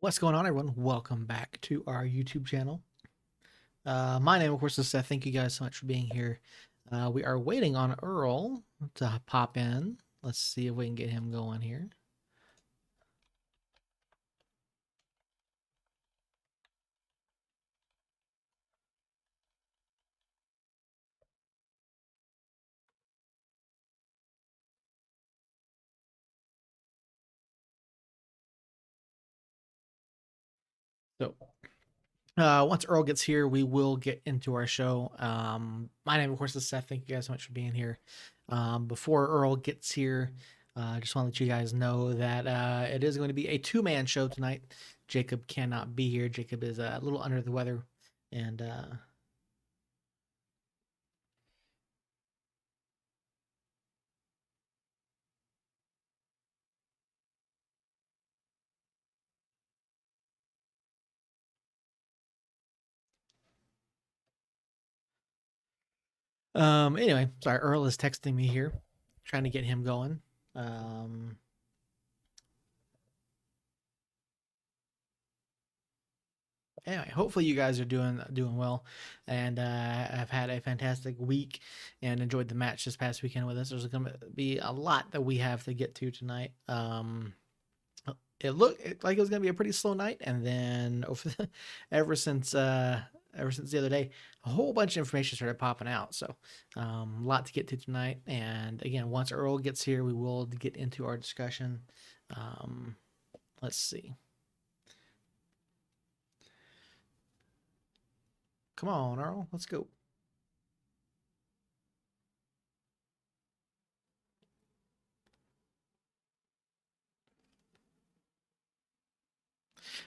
What's going on, everyone? Welcome back to our YouTube channel. My name, of course, is Seth. Thank you guys so much for being here. We are waiting on Earl to pop in. Let's see if we can get him going here. So, once Earl gets here, we will get into our show. My name, of course, is Seth. Thank you guys so much for being here. Before Earl gets here, I just want to let you guys know that it is going to be a two-man show tonight. Jacob cannot be here. Jacob is a little under the weather, and anyway, sorry, Earl is texting me here, trying to get him going. Um, anyway, hopefully you guys are doing well, and I've had a fantastic week and enjoyed the match this past weekend with us. There's going to be a lot that we have to get to tonight. It looked like it was going to be a pretty slow night, and then ever since ever since the other day, a whole bunch of information started popping out. So, a lot to get to tonight. And again, once Earl gets here, we will get into our discussion. Um, let's see. Come on, Earl. Let's go.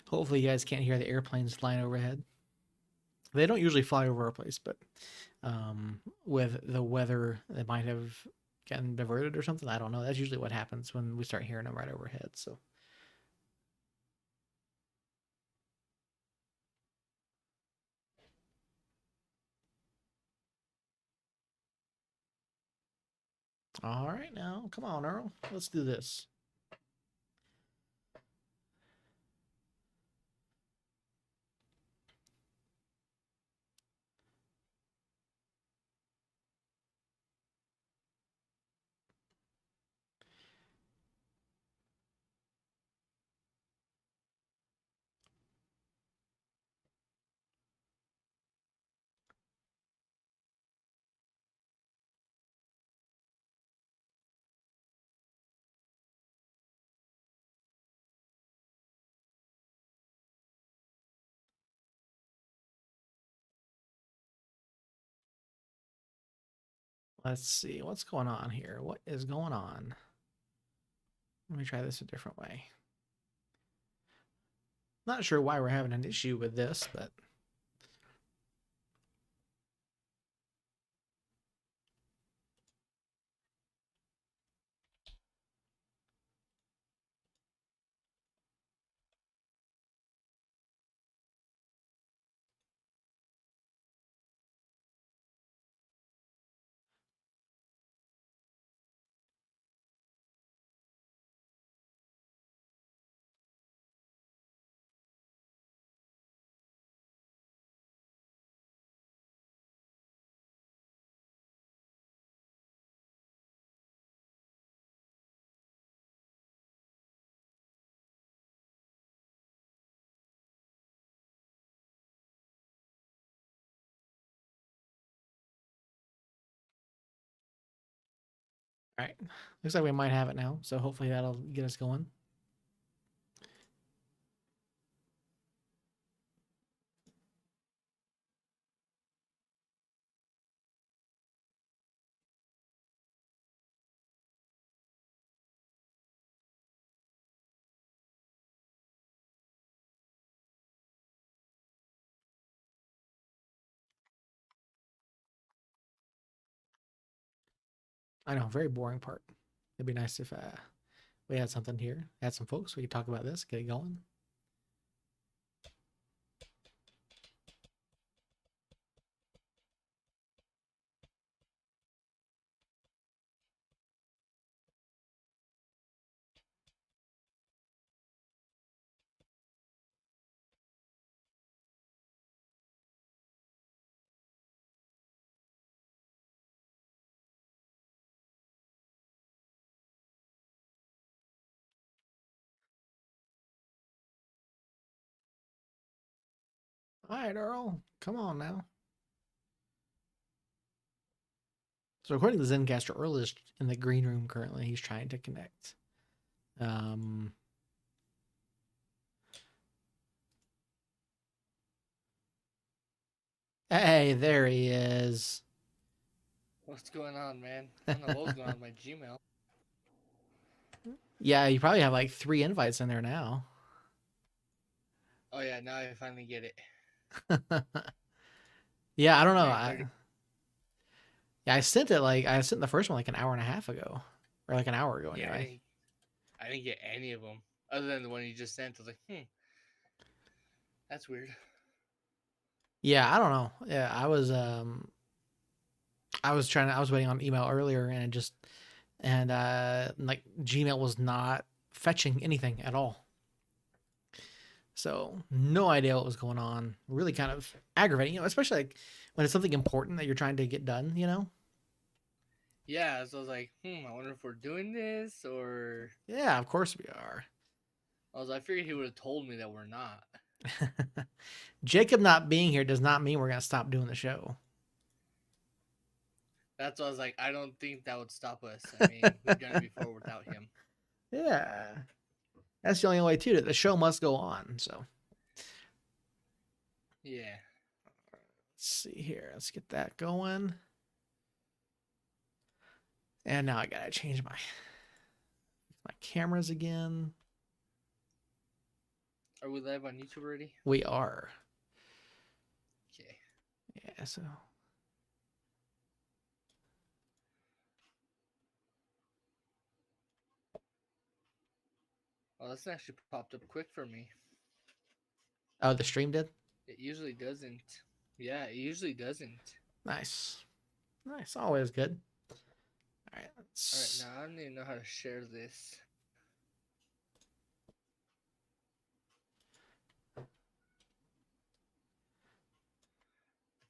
Hopefully, you guys can't hear the airplanes flying overhead. They don't usually fly over our place, but with the weather, they might have gotten diverted or something. I don't know. That's usually what happens when we start hearing them right overhead. So. All right, now, come on, Earl. Let's do this. Let's see what's going on here. What is going on? Let me try this a different way. Not sure why we're having an issue with this, but all right. Looks like we might have it now, so hopefully that'll get us going. I know, very boring part. It'd be nice if we had something here, had some folks, we could talk about this, get it going. All right, Earl, come on now. So according to Zencaster, Earl is in the green room currently. He's trying to connect. Um, hey, there he is. What's going on, man? I don't know what was going on with my Gmail. Yeah, you probably have like 3 invites in there now. Oh yeah, now I finally get it. Yeah, I don't know. Man, 30. Yeah, I sent the first one like an hour and a half ago, or like an hour ago Yeah, anyway. I didn't get any of them other than the one you just sent. I was like, that's weird. Yeah, I don't know. Yeah, I was waiting on email earlier and like Gmail was not fetching anything at all. So no idea what was going on. Really kind of aggravating, especially like when it's something important that you're trying to get done. Yeah, so I was like, I wonder if we're doing this or Yeah, of course we are. I figured he would have told me that we're not. Jacob not being here does not mean we're gonna stop doing the show. That's why I was like, I don't think that would stop us. I mean, we've done it before without him. Yeah, that's the only way to do it. The show must go on. So Yeah. let's see here. Let's get that going. And now I gotta change my cameras again. Are we live on YouTube already? We are. Okay. Yeah. So Well, this actually popped up quick for me. oh, the stream did. It usually doesn't. Yeah, it usually doesn't. Nice. Nice. Always good. All right. All right, Let's. now I don't even know how to share this. I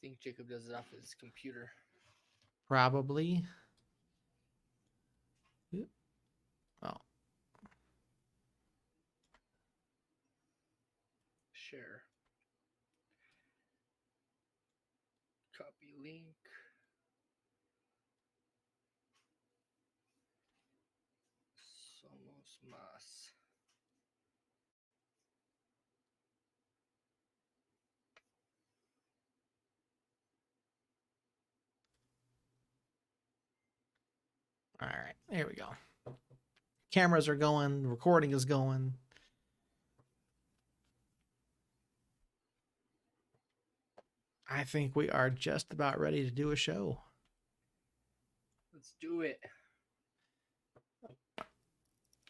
think Jacob does it off his computer. Probably. Oh, Share. Copy link. Somos Mas. all right. There we go. Cameras are going. Recording is going. I think we are just about ready to do a show. Let's do it.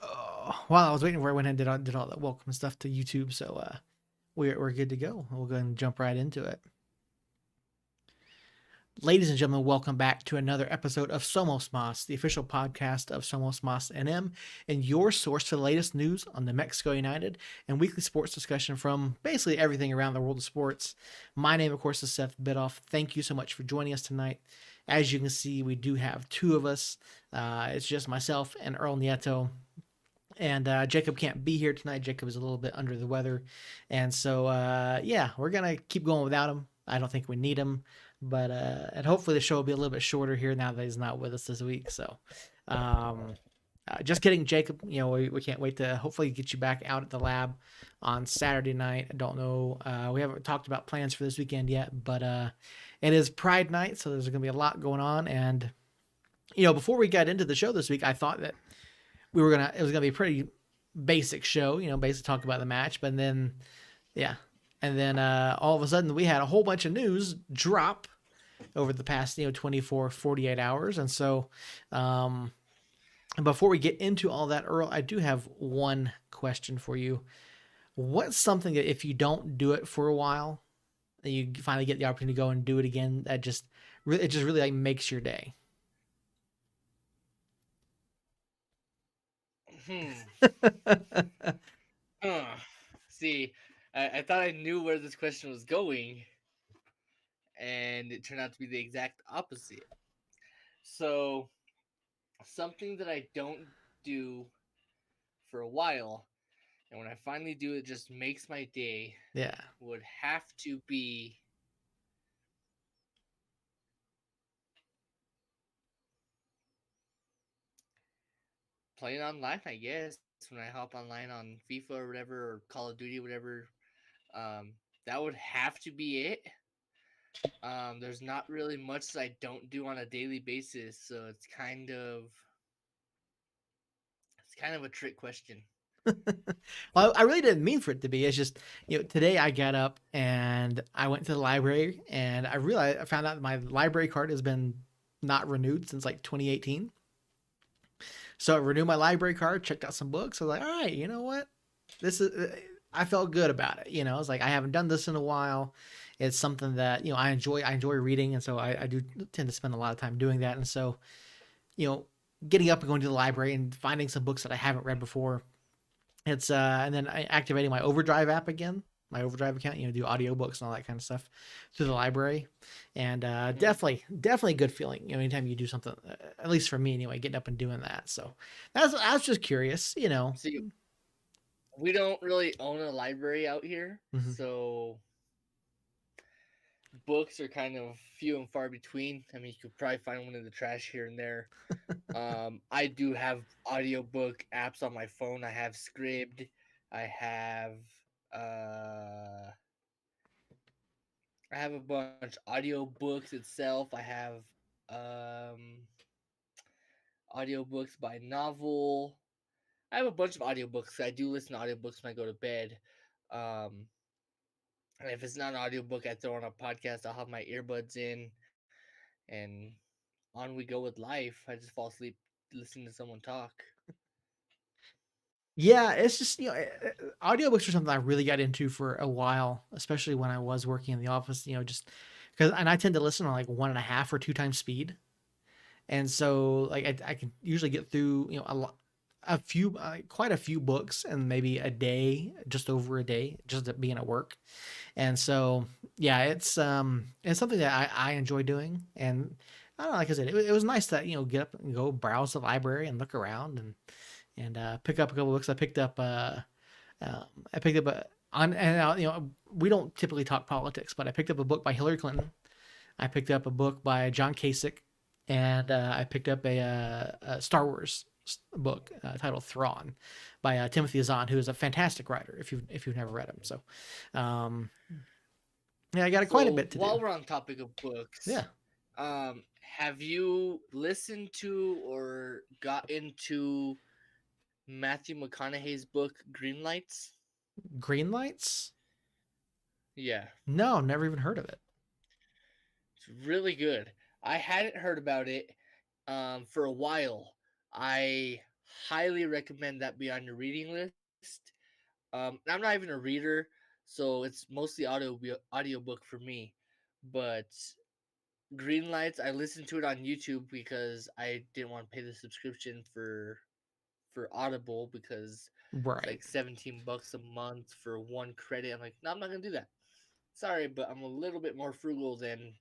Oh, while I was waiting for it, I went and did all that welcome stuff to YouTube. So we're good to go. We'll go and jump right into it. Ladies and gentlemen, welcome back to another episode of Somos Mas, the official podcast of Somos Mas NM, and your source for the latest news on New Mexico United and weekly sports discussion from basically everything around the world of sports. My name, of course, is Seth Bidoff. Thank you so much for joining us tonight. As you can see, we do have two of us. It's just myself and Earl Nieto. And Jacob can't be here tonight. Jacob is a little bit under the weather. And so, yeah, we're going to keep going without him. I don't think we need him. But and hopefully the show will be a little bit shorter here now that he's not with us this week. So, um, just kidding, Jacob. We can't wait to hopefully get you back out at the lab on Saturday night. I don't know. We haven't talked about plans for this weekend yet, but it is Pride night, so there's going to be a lot going on. And before we got into the show this week, I thought that it was gonna be a pretty basic show. Basically talk about the match, but then yeah, and then all of a sudden we had a whole bunch of news drop over the past 24 48 hours. And so before we get into all that, Earl, I do have one question for you. What's something that if you don't do it for a while and you finally get the opportunity to go and do it again, that it just really like makes your day? Hmm. Huh. See, I thought I knew where this question was going, and it turned out to be the exact opposite. So, something that I don't do for a while, and when I finally do, it just makes my day. Yeah. Would have to be playing online, I guess. When I hop online on FIFA or whatever, or Call of Duty, whatever, um, that would have to be it. There's not really much that I don't do on a daily basis, so it's kind of a trick question. Well, I really didn't mean for it to be. It's just, today I got up and I went to the library and I found out my library card has been not renewed since like 2018. So I renewed my library card, checked out some books. I was like, all right, you know what? This is, I felt good about it. I was like, I haven't done this in a while. It's something that, I enjoy reading. And so I do tend to spend a lot of time doing that. And so, you know, getting up and going to the library and finding some books that I haven't read before. It's and then activating my Overdrive app again, my Overdrive account, do audiobooks and all that kind of stuff through the library. And Mm. definitely a good feeling, anytime you do something, at least for me anyway, getting up and doing that. So I was just curious. See, we don't really own a library out here, Mhm. so books are kind of few and far between. I mean, you could probably find one in the trash here and there. I do have audiobook apps on my phone. I have Scribd. I have uh I have a bunch audiobooks itself. I have um audiobooks by novel. I have a bunch of audiobooks. I do listen to audiobooks when I go to bed. Um and if it's not an audiobook, I throw on a podcast. I'll have my earbuds in and on we go with life. I just fall asleep listening to someone talk. Yeah, it's just audiobooks are something I really got into for a while, especially when I was working in the office. Just because, and I tend to listen on like 1.5 or 2 times speed. And so like I can usually get through a few quite a few books and maybe a day, just over a day, just being at work. And so yeah, it's something that I enjoy doing. And I don't know, like I said, it was nice to get up and go browse the library and look around and pick up a couple books. Um, I picked up a on and we don't typically talk politics, but I picked up a book by Hillary Clinton. I picked up a book by John Kasich, and I picked up a Star Wars book titled Thrawn by Timothy Zahn, who is a fantastic writer. If you've never read him, so um, yeah, I got quite a So bit to while do. we're on topic of books, Yeah, have you listened to or got into Matthew McConaughey's book Green Lights? Green Lights. Yeah, No, never even heard of it. it's really good. I hadn't heard about it for a while. I highly recommend that be on your reading list. I'm not even a reader, so it's mostly audiobook for me. But Green Lights, I listened to it on YouTube because I didn't want to pay the subscription for Audible because it's Right. like $17 a month for one credit. I'm like, no, I'm not gonna do that. Sorry, but I'm a little bit more frugal than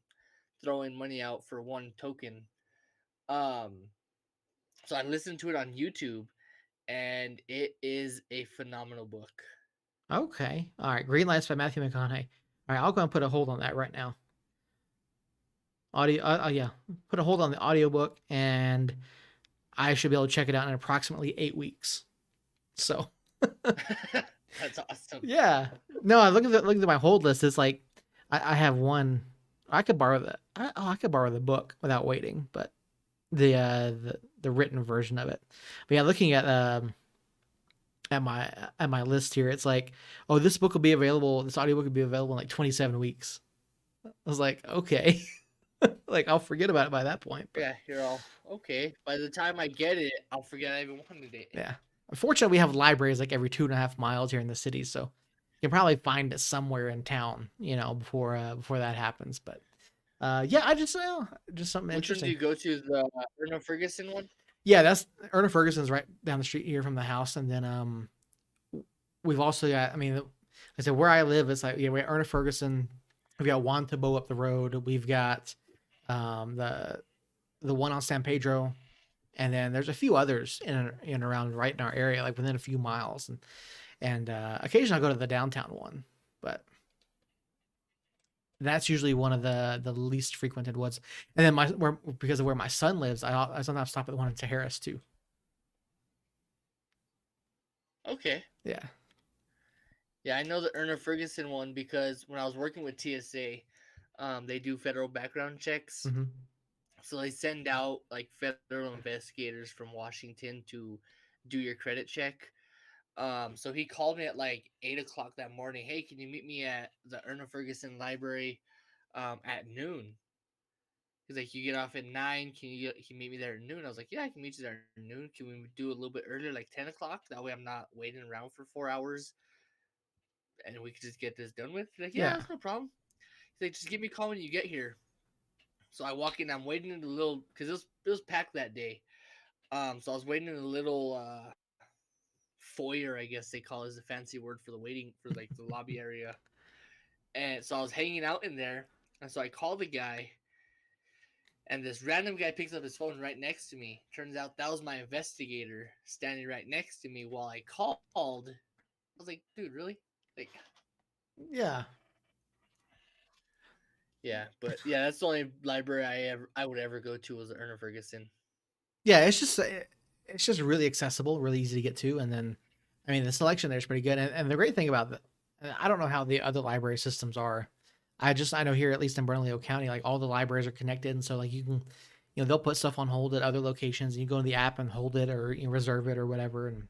throwing money out for one token. Um, so I listened to it on YouTube, and it is a phenomenal book. Okay. All right. Green Lights by Matthew McConaughey. All right. I'll go and put a hold on that right now. Audio. Yeah. Put a hold on the audiobook, and I should be able to check it out in approximately 8 weeks. So That's awesome. yeah. No, I look at my hold list. It's like I have one. I could borrow I could borrow the book without waiting, but the written version of it. But yeah, looking at my list here, it's like, oh, this book will be available. This audiobook will be available in like 27 weeks. I was like, okay, like I'll forget about it by that point. But Yeah, you're all okay. By the time I get it, I'll forget I even wanted it. yeah, unfortunately, we have libraries like every 2.5 miles here in the city, so you can probably find it somewhere in town, before that happens. But yeah, just something Which one do interesting. you go to? The Erno Ferguson one? Yeah, that's Erna Ferguson's right down the street here from the house, and then we've also got. I mean, I said where I live, it's like we got Erna Ferguson. We've got Juan Tabo up the road. We've got the one on San Pedro, and then there's a few others in and around right in our area, like within a few miles. and occasionally I'll go to the downtown one, but that's usually one of the least frequented ones. And then because of where my son lives, I sometimes stop at the one in Harris too. Okay. Yeah. Yeah, I know the Erna Ferguson one because when I was working with TSA, they do federal background checks. Mm-hmm. So they send out like federal investigators from Washington to do your credit check. So he called me at like 8 o'clock that morning. Hey, can you meet me at the Erna Ferguson Library at noon? He's like, you get off at 9. Can you meet me there at noon? I was like, yeah, I can meet you there at noon. Can we do a little bit earlier, like 10 o'clock? That way I'm not waiting around for 4 hours, and we could just get this done with. He's like, yeah, Yeah. that's no problem. He's like, just give me a call when you get here. So I walk in. I'm waiting in the little because it was packed that day. So I was waiting in the little foyer, I guess they call it, is a fancy word for the waiting for like the lobby area. And so I was hanging out in there, and so I called the guy, and this random guy picks up his phone right next to me. Turns out that was my investigator standing right next to me while I called. I was like, dude, really? Like, Yeah. yeah, but yeah, that's the only library I would ever go to was the Erna Ferguson. Yeah, it's just really accessible, really easy to get to, and then I mean the selection there is pretty good. And the great thing about I don't know how the other library systems are. I know here at least in Bernalillo County, like all the libraries are connected, and so like you can, they'll put stuff on hold at other locations, and you go to the app and hold it or reserve it or whatever, and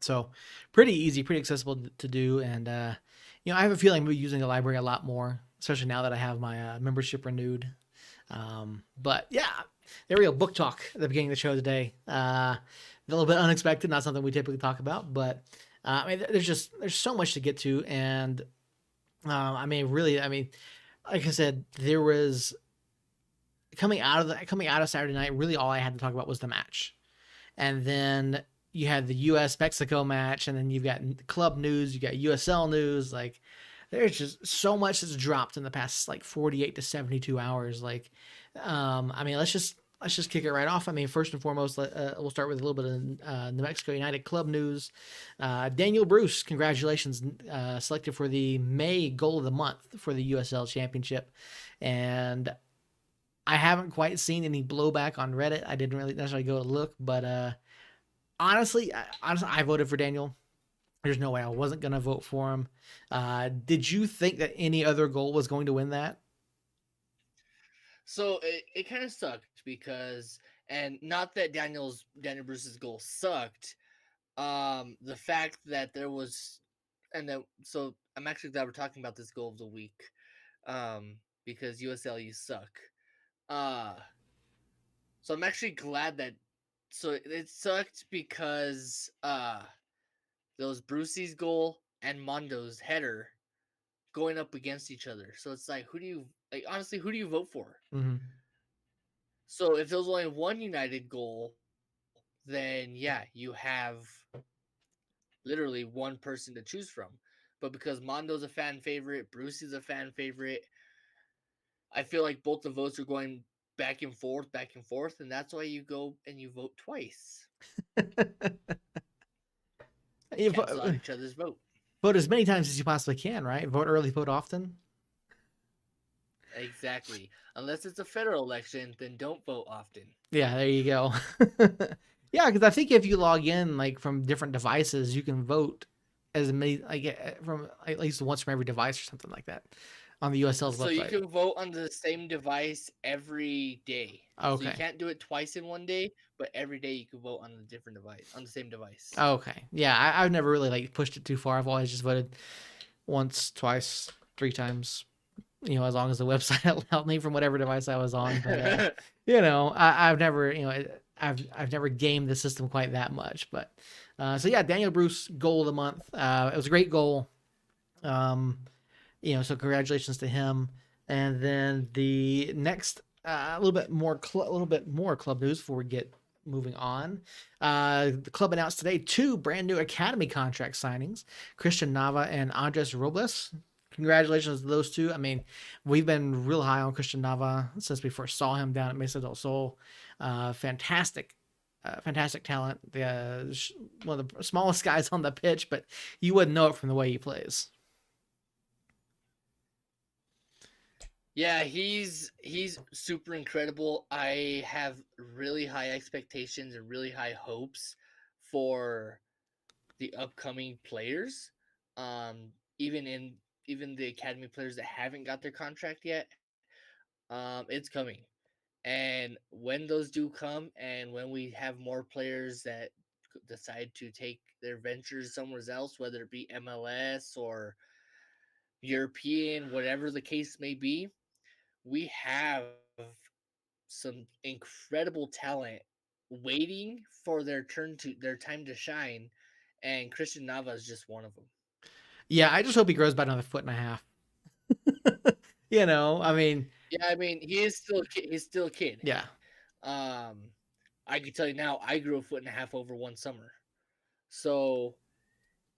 so pretty easy, pretty accessible to do. And I have a feeling we'll be using the library a lot more, especially now that I have my membership renewed. But yeah, there we go. Book talk at the beginning of the show today. A little bit unexpected, not something we typically talk about, but I mean, there's so much to get to, and I mean, really, I mean, like I said, there was coming out of Saturday night. Really, all I had to talk about was the match, and then you had the U.S. Mexico match, and then you've got club news, you got USL news, like. There's just so much that's dropped in the past like 48 to 72 hours. Like, I mean, let's just kick it right off. I mean, first and foremost, we'll start with a little bit of New Mexico United club news. Daniel Bruce, congratulations, selected for the May goal of the month for the USL Championship, and I haven't quite seen any blowback on Reddit. I didn't really necessarily go to look, but honestly, I voted for Daniel. There's no way I wasn't going to vote for him. Did you think that any other goal was going to win that? So it kind of sucked because, and not that Daniel Bruce's goal sucked. The fact that there was, and then so I'm actually glad we're talking about this goal of the week, because USLU suck. Uh, so I'm actually glad that. So it sucked because there was Brucey's goal and Mondo's header going up against each other. So it's like, honestly, who do you vote for? Mm-hmm. So if there was only one United goal, then yeah, you have literally one person to choose from. But because Mondo's a fan favorite, Brucey's a fan favorite, I feel like both the votes are going back and forth, and that's why you go and you vote twice. You Cancel out each other's vote. vote as many times as you possibly can, right? Vote early, vote often. Exactly. Unless it's a federal election, then don't vote often. Yeah, there you go. Yeah, because I think if you log in like from different devices, you can vote as many like from at least once from every device or something like that on the USL's So website. you can vote on the same device every day. So you Okay. can't do it twice in one day, but every day you can vote on a different device, on the same device. Okay. Yeah, I've never really like pushed it too far. I've always just voted once, twice, 3 times. As long as the website allowed me from whatever device I was on. But I've never, I've never gamed the system quite that much. But so yeah, Daniel Bruce, goal of the month. It was a great goal. So congratulations to him. And then the next, a little bit more club news before we get moving on. The club announced today 2 brand new academy contract signings: Christian Nava and Andres Robles. Congratulations to those 2. I mean, we've been real high on Christian Nava since we first saw him down at Mesa del Sol. Fantastic fantastic talent. One of the smallest guys on the pitch, but you wouldn't know it from the way he plays. Yeah, he's super incredible. I have really high expectations and really high hopes for the upcoming players. Um, even in even the academy players that haven't got their contract yet, it's coming. And when those do come, and when we have more players that decide to take their ventures somewhere else, whether it be MLS or European, whatever the case may be, we have some incredible talent waiting for their time to shine, and Christian Nava is just one of them. Yeah, I just hope he grows by another foot and a half. I mean, Yeah, I mean he is still a kid. He's still a kid. yeah, Um, I can tell you now, I grew a foot and a half over one summer. So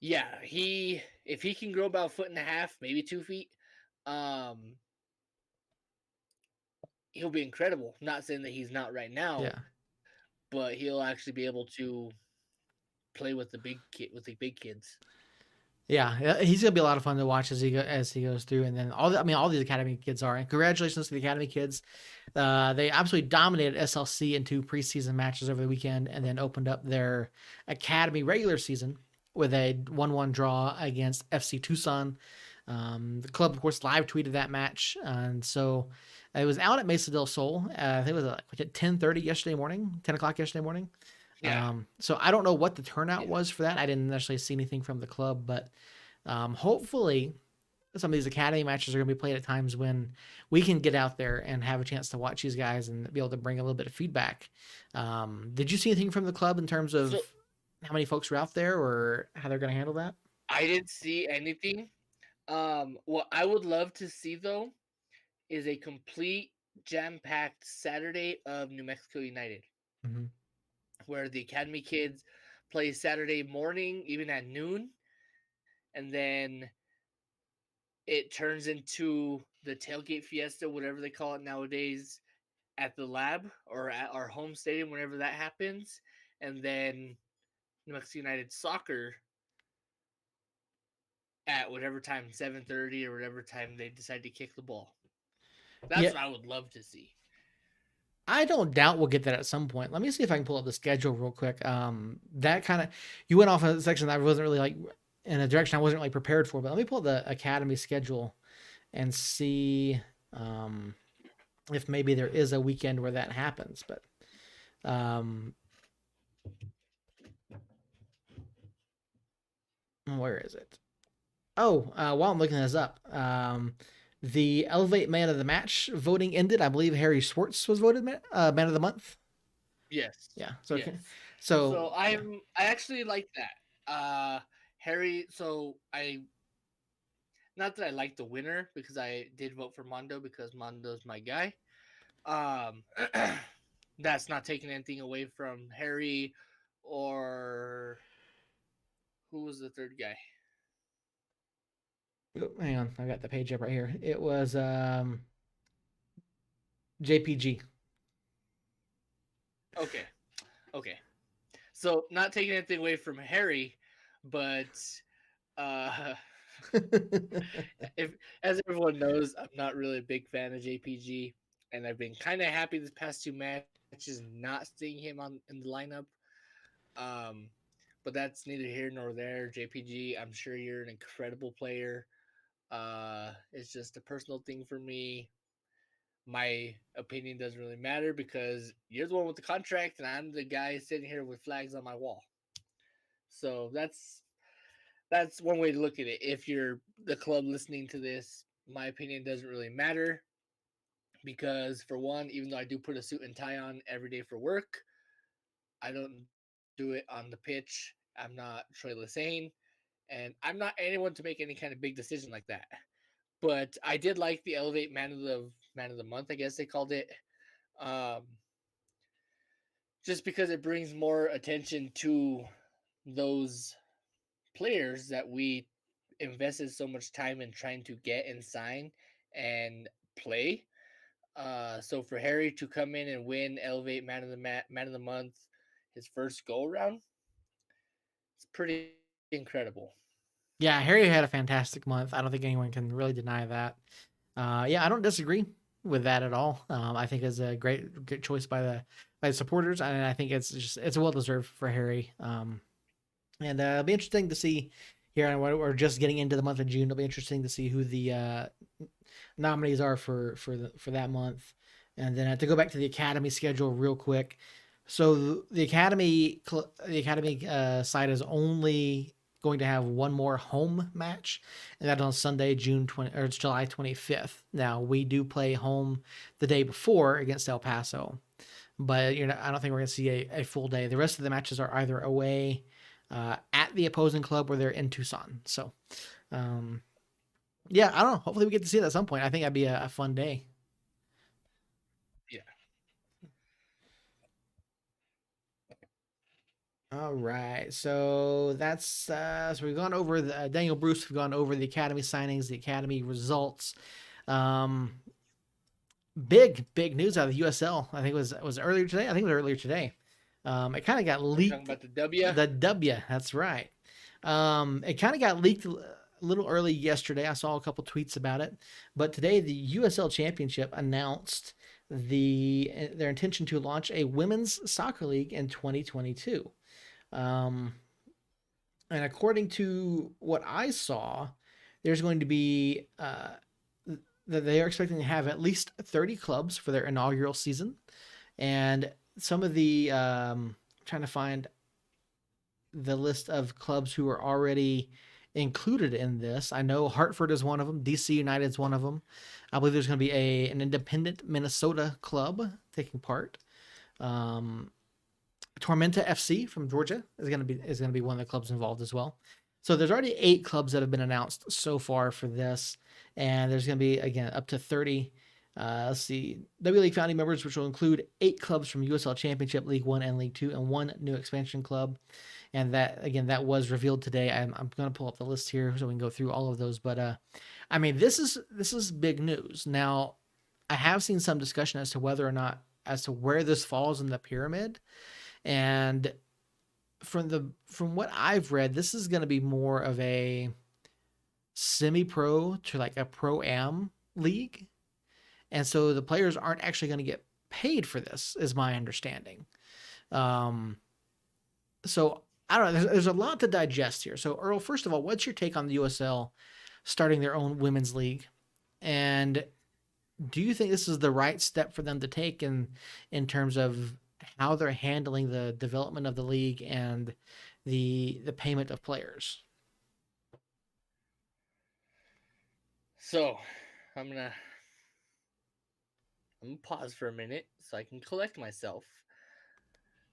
yeah, he if he can grow about a foot and a half, maybe 2 feet, um, he'll be incredible. Not saying that he's not right now, yeah. but he'll actually be able to play with the big kids. Yeah, he's gonna be a lot of fun to watch as he goes through, and then all these academy kids are. And congratulations to the academy kids. They absolutely dominated SLC in 2 preseason matches over the weekend, and then opened up their academy regular season with a 1-1 draw against FC Tucson. The club, of course, live tweeted that match, and so it was out at Mesa del Sol. I think it was like at 10:30 yesterday morning, 10 o'clock yesterday morning. Yeah. So I don't know what the turnout Yeah. was for that. I didn't necessarily see anything from the club, but hopefully some of these academy matches are going to be played at times when we can get out there and have a chance to watch these guys and be able to bring a little bit of feedback. Did you see anything from the club in terms of So how many folks were out there or how they're going to handle that? I didn't see anything. What I would love to see though is a complete jam-packed Saturday of New Mexico United, Mm-hmm. where the academy kids play Saturday morning, even at noon, and then it turns into the tailgate fiesta, whatever they call it nowadays, at the lab or at our home stadium whenever that happens, and then New Mexico United soccer at whatever time, 7:30 or whatever time they decide to kick the ball. Yeah, That's what I would love to see. I don't doubt we'll get that at some point. Let me see if I can pull up the schedule real quick. That kind of you went off a section that I wasn't really like in a direction I wasn't really prepared for, but let me pull up the academy schedule and see um, if maybe there is a weekend where that happens. But um, where is it? Oh, while I'm looking this up, the Elevate Man of the Match voting ended. I believe Harry Schwartz was voted Man of the Month. Yes. Yeah. So okay. Yes. So So yeah. I actually like that. Harry, so I not that I like the winner because I did vote for Mondo because Mondo's my guy. Um that's not taking anything away from Harry or who was the third guy? Oh, hang on, I got the page up right here. It was JPG. Okay. Okay. So not taking anything away from Harry, but uh if as everyone knows, I'm not really a big fan of JPG, and I've been kind of happy this past two matches not seeing him on in the lineup. Um, but that's neither here nor there. JPG, I'm sure you're an incredible player. It's just a personal thing for me. My opinion doesn't really matter because you're the one with the contract, and I'm the guy sitting here with flags on my wall. So that's one way to look at it. If you're the club listening to this, my opinion doesn't really matter because, for one, even though I do put a suit and tie on every day for work, I don't do it on the pitch. I'm not Troy Lesane, and I'm not anyone to make any kind of big decision like that. But I did like the Elevate Man of the Month, I guess they called it, um, just because it brings more attention to those players that we invested so much time in trying to get and sign and play. So for Harry to come in and win Elevate Man of the Month his first go around. It's pretty incredible. Yeah, Harry had a fantastic month. I don't think anyone can really deny that. Yeah, I don't disagree with that at all. I think it's a great choice by the supporters, and I think it's well deserved for Harry. And it'll be interesting to see here. And we're just getting into the month of June. It'll be interesting to see who the nominees are for that month. And then to go back to the Academy schedule real quick. So the Academy side is only going to have one more home match, and that's on Sunday, June 20 or it's July 25th. Now we do play home the day before against El Paso, but I don't think we're going to see a full day. The rest of the matches are either away at the opposing club or they're in Tucson. So um, yeah, I don't know. Hopefully, we get to see it at some point. I think that'd be a fun day. Yeah. All right, so that's so we've gone over the Daniel Bruce. We've gone over the Academy signings, the Academy results. Um, big news out of the USL. I think it was earlier today. I think it was earlier today. It kind of got Are you talking leaked. about the W? The W. That's right. It kind of got leaked a little early yesterday. I saw a couple tweets about it, but today the USL Championship announced their intention to launch a women's soccer league in 2022. Um, and according to what I saw, there's going to be that they are expecting to have at least 30 clubs for their inaugural season, and some of the trying to find the list of clubs who are already included in this. I know Hartford is one of them. DC United is one of them. I believe there's going to be an independent Minnesota club taking part. Um, Tormenta FC from Georgia is going to be one of the clubs involved as well. So there's already 8 clubs that have been announced so far for this, and there's going to be again up to 30. Let's see, W League founding members, which will include 8 clubs from USL Championship, League One, and League Two, and one new expansion club. And that was revealed today. I'm going to pull up the list here so we can go through all of those. But I mean, this is big news. Now, I have seen some discussion as to whether or not as to where this falls in the pyramid, and from what I've read, this is going to be more of a semi-pro to like a pro-am league, and so the players aren't actually going to get paid for this, is my understanding. Um, so I don't know. There's a lot to digest here. So Earl, first of all, what's your take on the USL starting their own women's league, and do you think this is the right step for them to take in terms of how they're handling the development of the league and the payment of players? So I'm gonna I'm gonna pause for a minute so I can collect myself.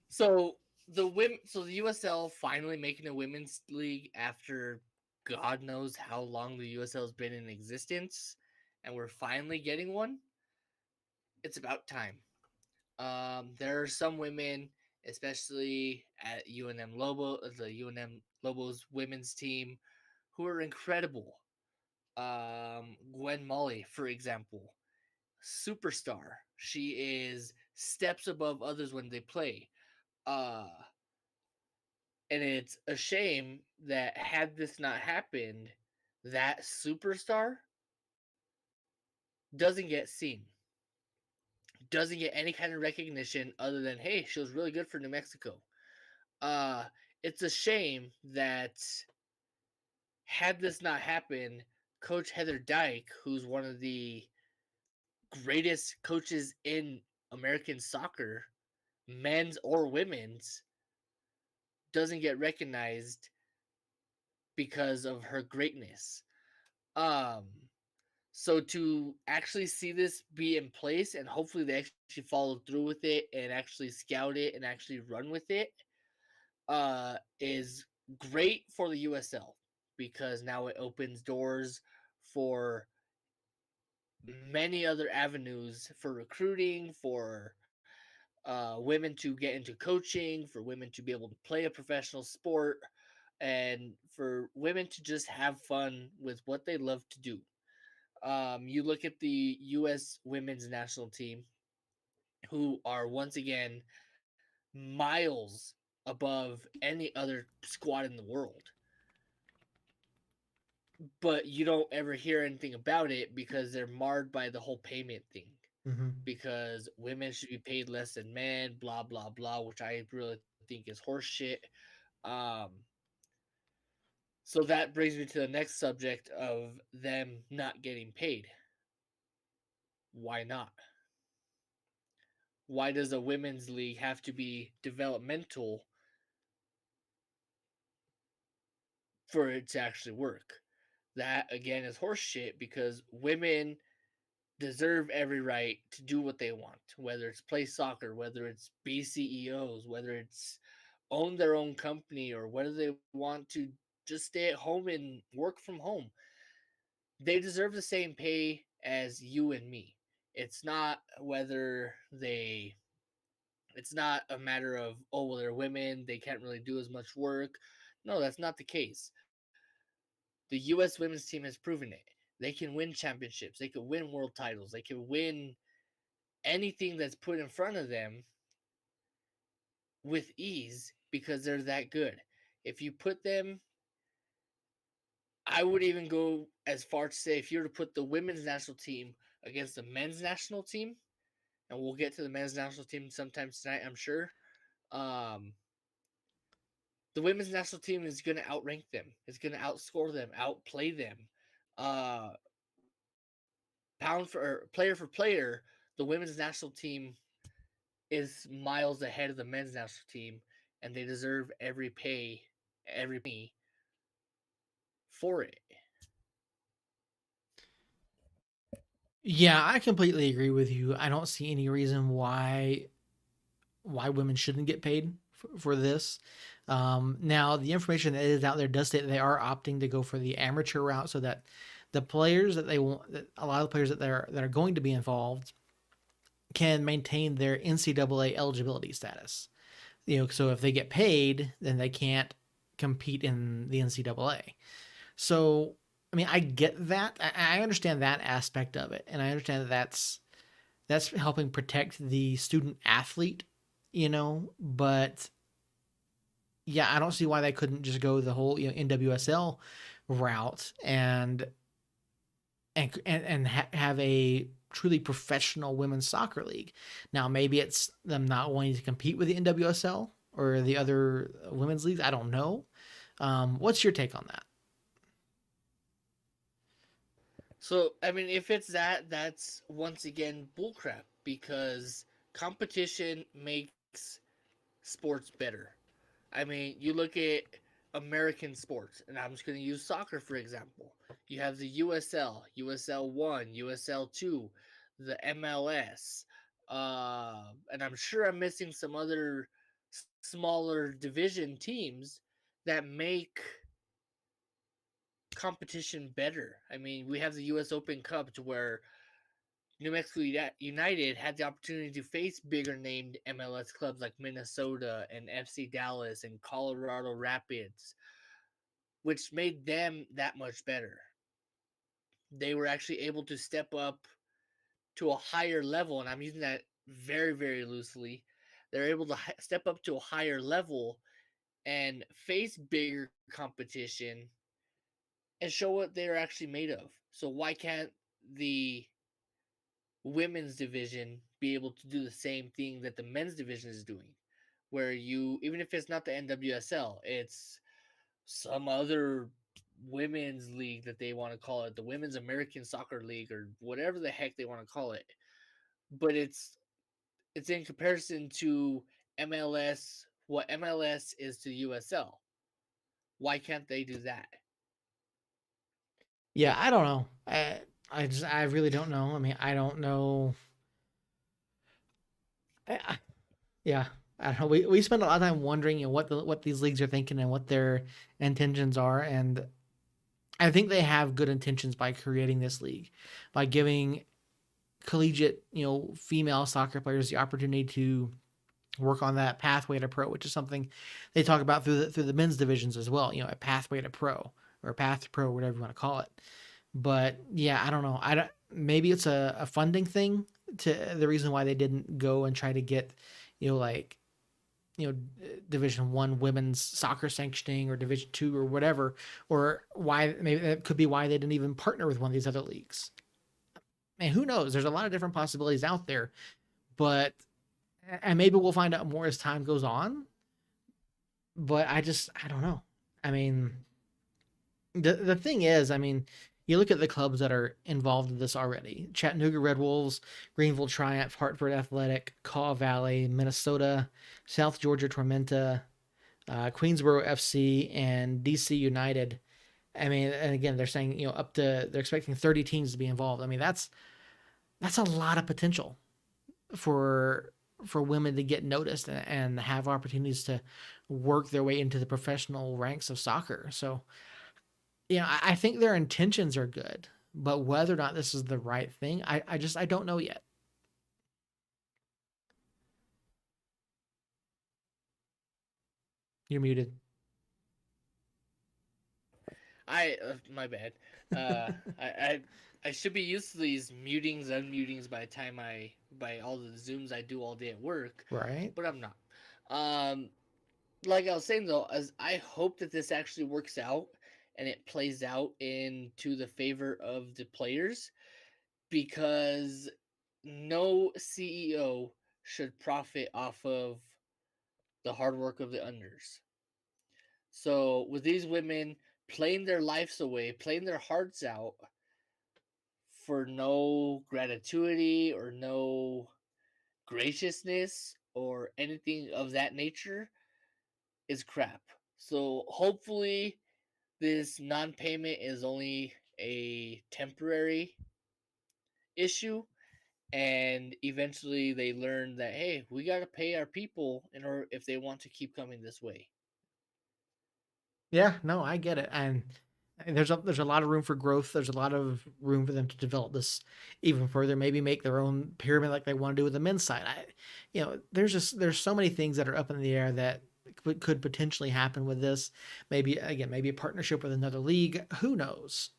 So the USL finally making a women's league after God knows how long the USL has been in existence, and we're finally getting one. It's about time. There are some women, especially at UNM Lobo, the UNM Lobos women's team, who are incredible. Gwen Molly, for example, superstar. She is steps above others when they play. Uh, and it's a shame that had this not happened, that superstar doesn't get seen, doesn't get any kind of recognition other than hey, she was really good for New Mexico. Uh, it's a shame that had this not happened, Coach Heather Dyke, who's one of the greatest coaches in American soccer, men's or women's, doesn't get recognized because of her greatness. Um, so to actually see this be in place and hopefully they actually follow through with it and actually scout it and actually run with it is great for the USL because now it opens doors for many other avenues for recruiting, for women to get into coaching, for women to be able to play a professional sport, and for women to just have fun with what they love to do. You look at the U.S. women's national team, who are once again miles above any other squad in the world. But you don't ever hear anything about it because they're marred by the whole payment thing. Hmm. Because women should be paid less than men, blah blah blah, which I really think is horseshit. Um, so that brings me to the next subject of them not getting paid. Why not? Why does a women's league have to be developmental for it to actually work? That again is horseshit because women deserve every right to do what they want, whether it's play soccer, whether it's be CEOs, whether it's own their own company, or whether they want to just stay at home and work from home. They deserve the same pay as you and me. It's not whether they it's not a matter of, oh well, they're women, they can't really do as much work. No, that's not the case. The US women's team has proven it. They can win championships, they can win world titles, they can win anything that's put in front of them with ease because they're that good. If you put them, I would even go as far to say if you were to put the women's national team against the men's national team, and we'll get to the men's national team sometime tonight, I'm sure. Um, the women's national team is going to outrank them. It's going to outscore them, outplay them. Uh, pound for player for player, the women's national team is miles ahead of the men's national team, and they deserve every pay, every penny for it. Yeah, I completely agree with you. I don't see any reason why women shouldn't get paid for this. Now, the information that is out there does say that they are opting to go for the amateur route, so that the players that they want, that a lot of the players that are going to be involved, can maintain their NCAA eligibility status. So if they get paid, then they can't compete in the NCAA. So, I mean, I get that. I understand that aspect of it, and I understand that that's helping protect the student athlete, but yeah, I don't see why they couldn't just go the whole NWSL route and have a truly professional women's soccer league. Now, maybe it's them not wanting to compete with the NWSL or the other women's leagues. I don't know. What's your take on that? So, I mean, if it's that, that's once again bullcrap because competition makes sports better. I mean, you look at American sports, and I'm just going to use soccer for example. You have the USL, USL 1, USL 2, the MLS, and I'm sure I'm missing some other smaller division teams that make competition better. I mean, we have the US Open Cup to where New Mexico United had the opportunity to face bigger named MLS clubs like Minnesota and FC Dallas and Colorado Rapids, which made them that much better. They were actually able to step up to a higher level, and I'm using that very, very loosely. They're able to step up to a higher level and face bigger competition and show what they're actually made of. So why can't the women's division be able to do the same thing that the men's division is doing? Where you, even if it's not the NWSL, it's some other women's league that they want to call it, the Women's American Soccer League or whatever the heck they want to call it. But it's in comparison to MLS, what MLS is to USL. Why can't they do that? Yeah, I don't know. I really don't know. I mean, I don't know. Yeah, I don't know. We spend a lot of time wondering, what these leagues are thinking and what their intentions are, and I think they have good intentions by creating this league, by giving collegiate, female soccer players the opportunity to work on that pathway to pro, which is something they talk about through the men's divisions as well. A pathway to pro or a path to pro, whatever you want to call it. But yeah, I don't know. I don't. Maybe it's a funding thing to the reason why they didn't go and try to get, like Division 1 women's soccer sanctioning or Division 2 or whatever, or why maybe that could be why they didn't even partner with one of these other leagues. And who knows? There's a lot of different possibilities out there, but and maybe we'll find out more as time goes on. But I don't know. I mean, the thing is, I mean, you look at the clubs that are involved in this already: Chattanooga Red Wolves, Greenville Triumph, Hartford Athletic, Caw Valley, Minnesota, South Georgia Tormenta, Queensboro FC, and DC United. I mean, and again, they're saying they're expecting 30 teams to be involved. I mean, that's a lot of potential for women to get noticed and have opportunities to work their way into the professional ranks of soccer. So, I think their intentions are good, but whether or not this is the right thing, I don't know yet. You're muted. My bad. Uh, I, I I should be used to these mutings, unmutings by the time by all the zooms I do all day at work, Right? but I'm not. Um, like I was saying though, as I hope that this actually works out and it plays out into the favor of the players, because no CEO should profit off of the hard work of the unders. So with these women playing their lives away, playing their hearts out for no gratuity or no graciousness or anything of that nature is crap. So hopefully this non-payment is only a temporary issue, and eventually they learn that, hey, we got to pay our people in order if they want to keep coming this way. Yeah, no, I get it. And there's a lot of room for growth. There's a lot of room for them to develop this even further. Maybe make their own pyramid like they want to do with the men's side. There's so many things that are up in the air that could potentially happen with this. Maybe a partnership with another league. Who knows?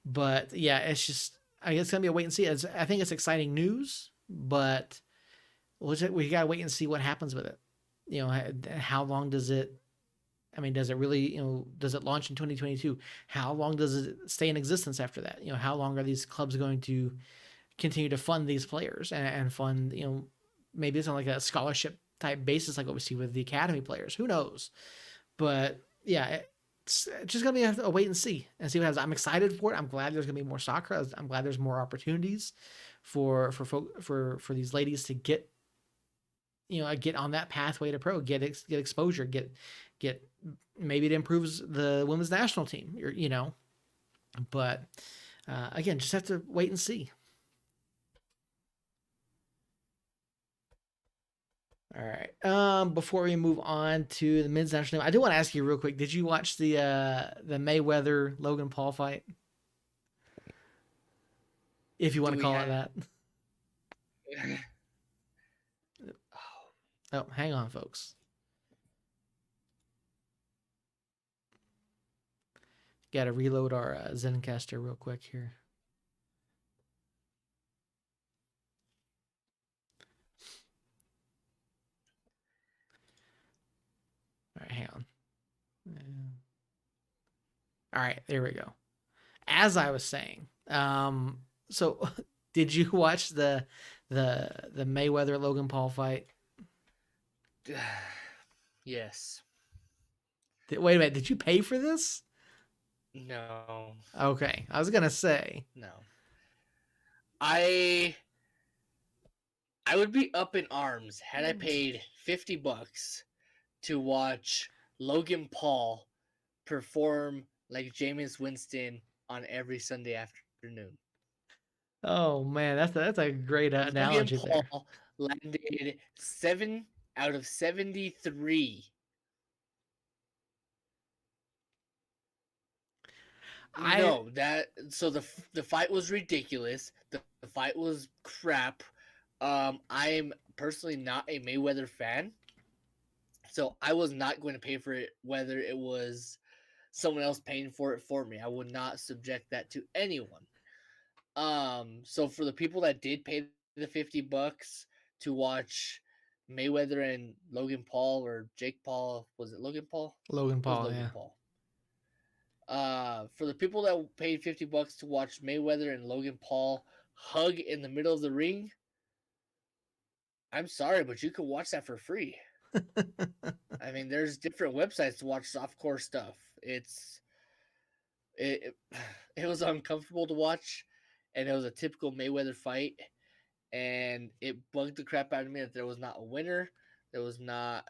But yeah, it's just I guess it's gonna be a wait and see. I think it's exciting news, but we gotta wait and see what happens with it. How long does it? I mean, does it really, does it launch in 2022? How long does it stay in existence after that? How long are these clubs going to continue to fund these players and fund, maybe it's on like a scholarship type basis, like what we see with the academy players? Who knows? But yeah, it's just gonna be a wait and see what happens. I'm excited for it. I'm glad there's gonna be more soccer. I'm glad there's more opportunities for these ladies to get on that pathway to pro, get exposure, get maybe it improves the women's national team, but again, just have to wait and see. All right. Before we move on to the men's national team, I do want to ask you real quick. Did you watch the Mayweather Logan Paul fight? If you want Do to we call it have? that. Oh, hang on, folks. Got to reload our Zencaster real quick here. All right, hang on. All right, there we go. As I was saying, so did you watch the Mayweather Logan Paul fight? Yes. Wait a minute, did you pay for this? No. Okay, I was gonna say. No. I I would be up in arms had I paid $50 to watch Logan Paul perform like Jameis Winston on every Sunday afternoon. Oh man, that's a great Logan analogy there. Paul landed 7 out of 73. I No, that so the fight was ridiculous. The fight was crap. I'm personally not a Mayweather fan, so I was not going to pay for it whether it was someone else paying for it for me. I would not subject that to anyone. So for the people that did pay the $50 to watch Mayweather and Logan Paul or Jake Paul. Was it Logan Paul? Logan It was Paul, Logan yeah. Paul. For the people that paid $50 to watch Mayweather and Logan Paul hug in the middle of the ring, I'm sorry, but you can watch that for free. I mean, there's different websites to watch softcore stuff. It it was uncomfortable to watch, and it was a typical Mayweather fight, and it bugged the crap out of me that there was not a winner, there was not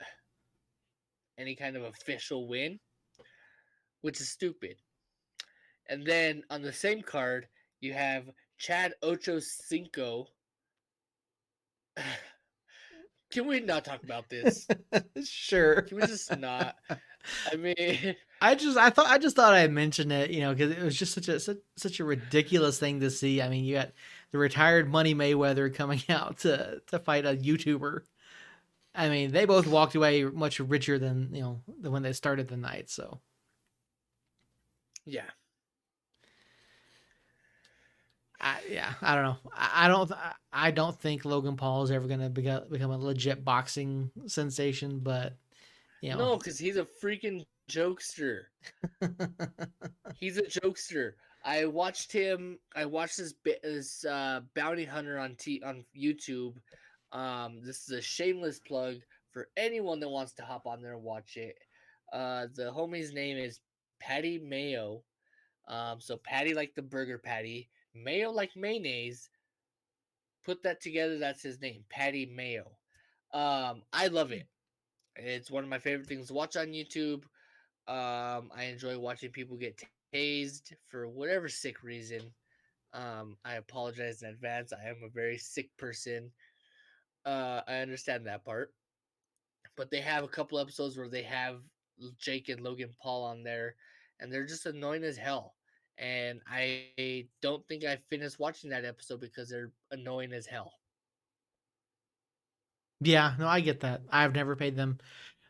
any kind of official win, which is stupid. And then on the same card, you have Chad Ocho Cinco. Can we not talk about this? Sure. Can we just not? I mean, I just thought I'd mention it, because it was just such a ridiculous thing to see. I mean, you got the retired Money Mayweather coming out to fight a YouTuber. I mean, they both walked away much richer than when they started the night. So yeah. I don't know. I don't think Logan Paul is ever gonna become a legit boxing sensation, but you know, No, because he's a freaking jokester. He's a jokester. I watched him. I watched this bounty hunter on YouTube. This is a shameless plug for anyone that wants to hop on there and watch it. The homie's name is Patty Mayo. So Patty like the burger patty, Mayo like mayonnaise. Put that together. That's his name, Patty Mayo. I love it. It's one of my favorite things to watch on YouTube. I enjoy watching people get tased for whatever sick reason. I apologize in advance. I am a very sick person. I understand that part. But they have a couple episodes where they have Jake and Logan Paul on there, and they're just annoying as hell. And I don't think I finished watching that episode because they're annoying as hell. yeah, no, I get that. I've never paid them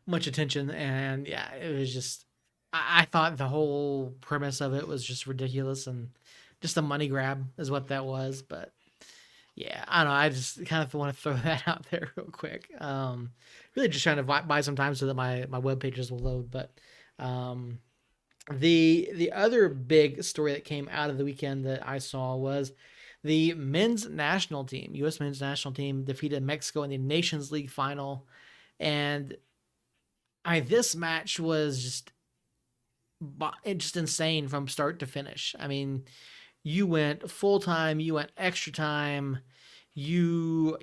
much attention, and yeah, it was just I thought the whole premise of it was just ridiculous and just a money grab is what that was. But yeah, I don't know. I just kind of want to throw that out there real quick. Really just trying to buy some time so that my web pages will load. But um, the other big story that came out of the weekend that I saw was the men's national team, U.S. men's national team, defeated Mexico in the Nations League final, and this match was just insane from start to finish. I mean, you went full time, you went extra time, you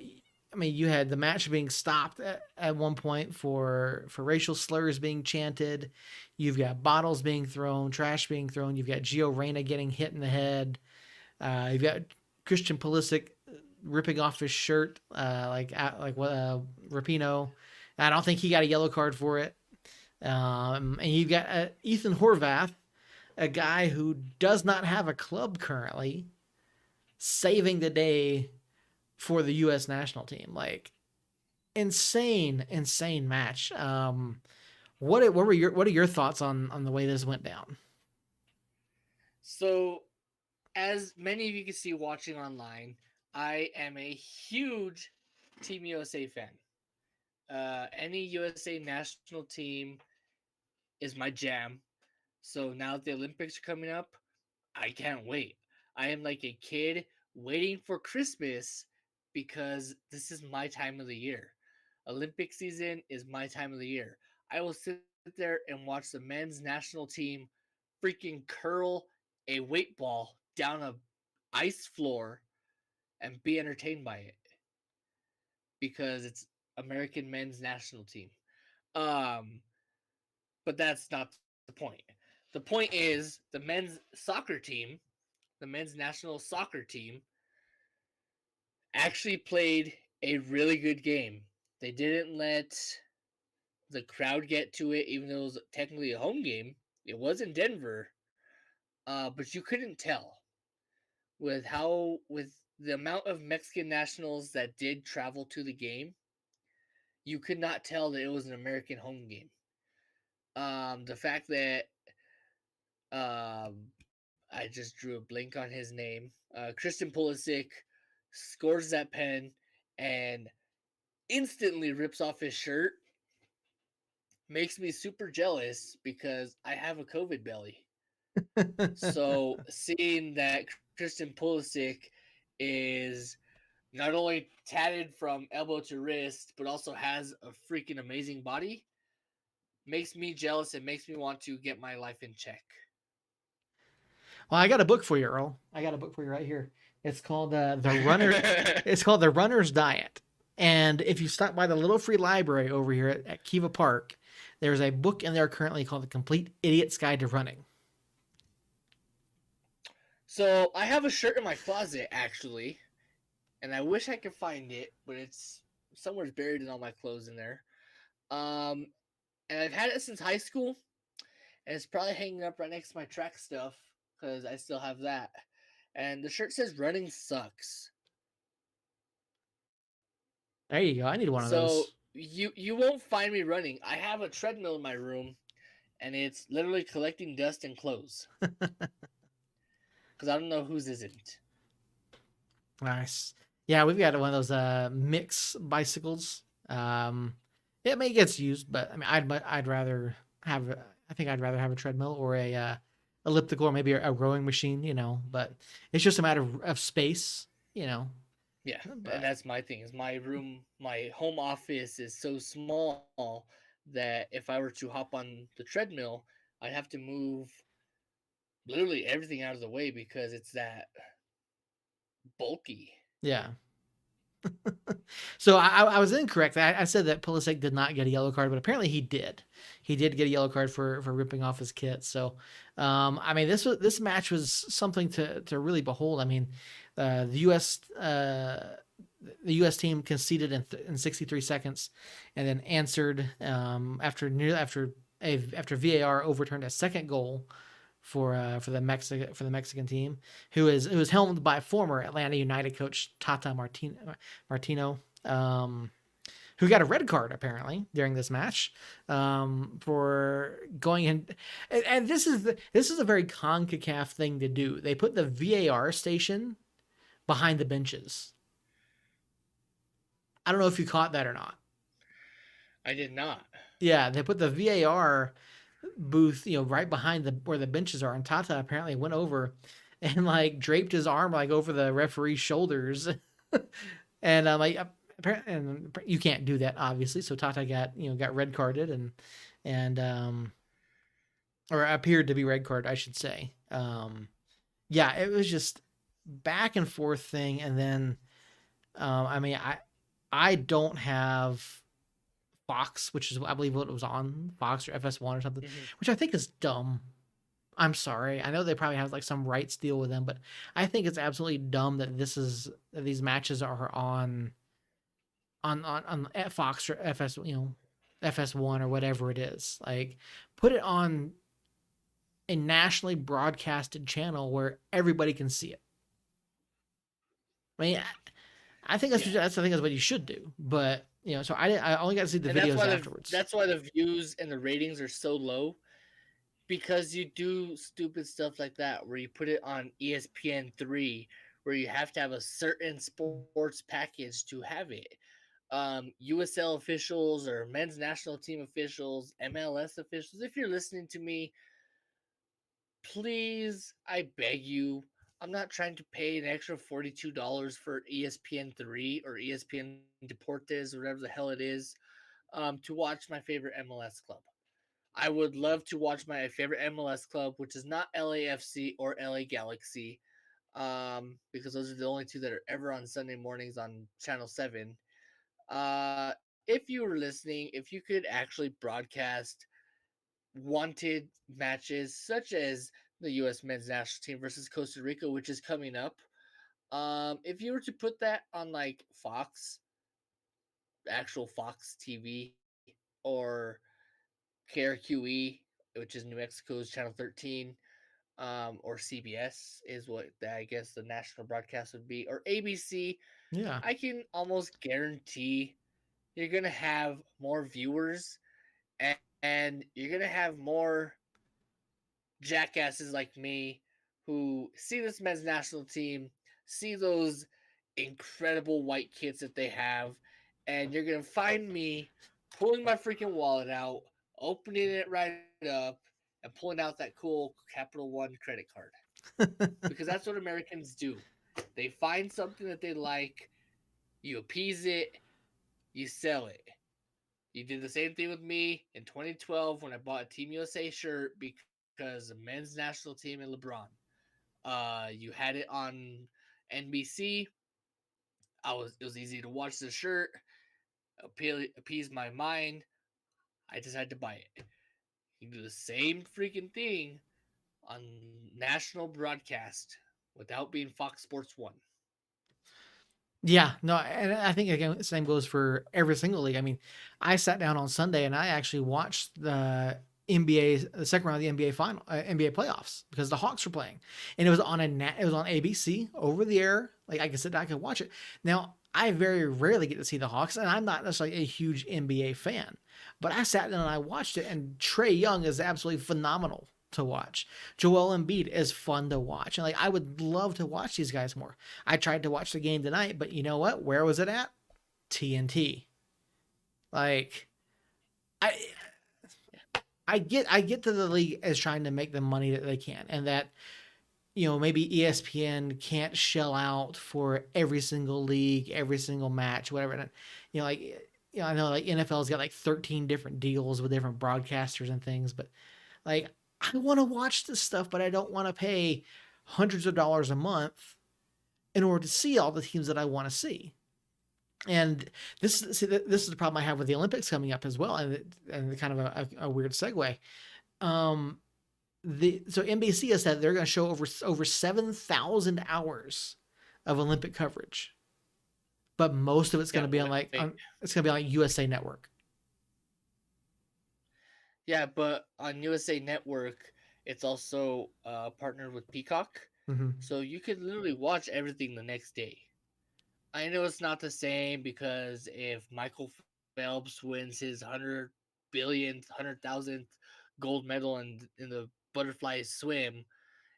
I mean, you had the match being stopped at one point for racial slurs being chanted. You've got bottles being thrown, trash being thrown. You've got Gio Reyna getting hit in the head. You've got Christian Pulisic ripping off his shirt, like what Rapino. I don't think he got a yellow card for it. And you've got Ethan Horvath, a guy who does not have a club currently, saving the day for the U.S. national team. Like insane match. What are your thoughts on the way this went down? So, as many of you can see watching online, I am a huge Team USA fan. Any USA national team is my jam. So now that the Olympics are coming up, I can't wait. I am like a kid waiting for Christmas because this is my time of the year. Olympic season is my time of the year. I will sit there and watch the men's national team freaking curl a weight ball down a ice floor and be entertained by it because it's American men's national team. Um, but that's not the point. The point is the men's soccer team, the men's national soccer team, actually played a really good game. They didn't let the crowd get to it, even though it was technically a home game. It was in Denver, but you couldn't tell with the amount of Mexican nationals that did travel to the game. You could not tell that it was an American home game. The fact that I just drew a blank on his name. Christian Pulisic scores that pen, and instantly rips off his shirt, makes me super jealous because I have a COVID belly. So seeing that Christian Pulisic is not only tatted from elbow to wrist, but also has a freaking amazing body, makes me jealous and makes me want to get my life in check. Well, I got a book for you, Earl. I got a book for you right here. It's called the Runner. It's called the Runner's Diet. And if you stop by the little free library over here at Kiva Park, there's a book in there currently called The Complete Idiot's Guide to Running. So I have a shirt in my closet actually, and I wish I could find it, but it's somewhere's buried in all my clothes in there. Um, and I've had it since high school, and it's probably hanging up right next to my track stuff because I still have that. And the shirt says "Running sucks." There you go. I need one of So those. you won't find me running. I have a treadmill in my room, and it's literally collecting dust and clothes because I don't know whose isn't. Nice. Yeah, we've got one of those mix bicycles. It may gets used, but I mean, I'd rather have. I think I'd rather have a treadmill or a elliptical or maybe a rowing machine. But it's just a matter of space. You know, Yeah, and but that's my thing. Is my room, my home office is so small that if I were to hop on the treadmill, I'd have to move literally everything out of the way because it's that bulky. yeah. So I was incorrect. I said that Pulisic did not get a yellow card, but apparently he did. He did get a yellow card for ripping off his kit. So, I mean, this match was something to really behold. I mean, the U.S. team conceded in 63 seconds, and then answered after VAR overturned a second goal for the Mexican team, who is helmed by former Atlanta United coach Tata Martino, who got a red card apparently during this match for going in. And this is a very CONCACAF thing to do. They put the VAR station behind the benches. I don't know if you caught that or not. I did not. Yeah, they put the VAR booth, right behind the where the benches are, and Tata apparently went over and like draped his arm like over the referee's shoulders, and like apparently, and you can't do that obviously. So Tata got red carded and or appeared to be red carded, I should say. Yeah, it was just back and forth thing, and then I mean I don't have Fox, which is I believe what it was on Fox or FS1 or something, Mm-hmm. which I think is dumb. I'm sorry. I know they probably have like some rights deal with them, but I think it's absolutely dumb that these matches are on at Fox or FS, FS1 or whatever it is. Like put it on a nationally broadcasted channel where everybody can see it. I mean, I think Yeah, that's what you should do. But so I only got to see the and that's videos why afterwards. the views and the ratings are so low because you do stupid stuff like that where you put it on ESPN3 where you have to have a certain sports package to have it. USL officials or men's national team officials, MLS officials, if you're listening to me, please, I beg you, I'm not trying to pay an extra $42 for ESPN3 or ESPN Deportes, or whatever the hell it is, to watch my favorite MLS club. I would love to watch my favorite MLS club, which is not LAFC or LA Galaxy, because those are the only two that are ever on Sunday mornings on Channel 7. If you were listening, if you could actually broadcast wanted matches such as the U.S. men's national team versus Costa Rica, which is coming up, if you were to put that on like Fox, actual Fox TV, or KRQE, which is New Mexico's Channel 13, or CBS is what I guess the national broadcast would be, or ABC, Yeah. I can almost guarantee you're gonna have more viewers and you're gonna have more jackasses like me who see this men's national team, see those incredible white kits that they have, and you're gonna find me pulling my freaking wallet out, opening it right up, and pulling out that cool Capital One credit card. Because that's what Americans do. They find something that they like, you appease it, you sell it. You did the same thing with me in 2012 when I bought a Team USA shirt because the men's national team and LeBron. You had it on NBC. It was easy to watch the shirt, appease my mind. I decided to buy it. You do the same freaking thing on national broadcast without being Fox Sports 1. Yeah, no, and I think again, the same goes for every single league. I mean, I sat down on Sunday and I actually watched the NBA, the second round of the NBA final, NBA playoffs because the Hawks were playing, and it was on it was on ABC over the air. Like I could sit down, I could watch it. Now I very rarely get to see the Hawks, and I'm not necessarily a huge NBA fan, but I sat down and I watched it, and Trey Young is absolutely phenomenal to watch. Joel Embiid is fun to watch. And like I would love to watch these guys more. I tried to watch the game tonight, but you know what? Where was it at? TNT. Like I I get that the league is trying to make the money that they can, and that maybe ESPN can't shell out for every single league, every single match, whatever. And, like I know like NFL's got like 13 different deals with different broadcasters and things, but like I want to watch this stuff, but I don't want to pay hundreds of dollars a month in order to see all the teams that I want to see. And this is the problem I have with the Olympics coming up as well, and kind of a weird segue. Um, so NBC has said they're going to show over 7,000 hours of Olympic coverage, but most of it's going to be it's going to be on USA Network. Yeah, but on USA Network, it's also partnered with Peacock, so you could literally watch everything the next day. I know it's not the same because if Michael Phelps wins his 100,000th gold medal in the butterfly swim,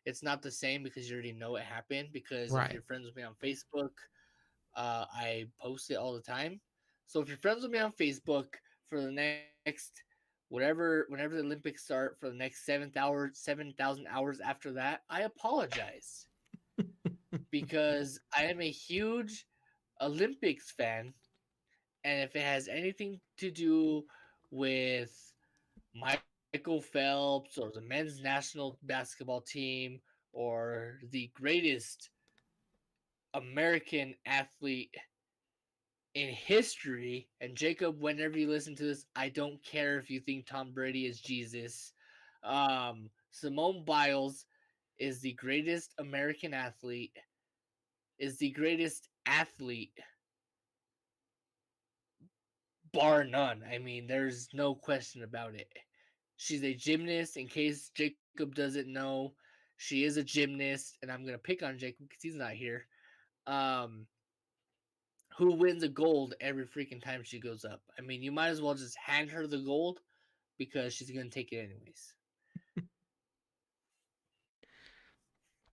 it's not the same because you already know it happened. Because if Right. you're friends with me on Facebook, I post it all the time. So if you're friends with me on Facebook for the next whenever the Olympics start for the next 7,000 hours after that, I apologize because I am a huge Olympics fan, and if it has anything to do with Michael Phelps or the men's national basketball team or the greatest American athlete in history, and Jacob, whenever you listen to this, I don't care if you think Tom Brady is Jesus. Simone Biles is the greatest American athlete, is the greatest athlete bar none. I mean, there's no question about it. She's a gymnast. In case Jacob doesn't know, she is a gymnast, and I'm gonna pick on Jacob because he's not here. Um, who wins a gold every freaking time she goes up? I mean, you might as well just hand her the gold because she's gonna take it anyways.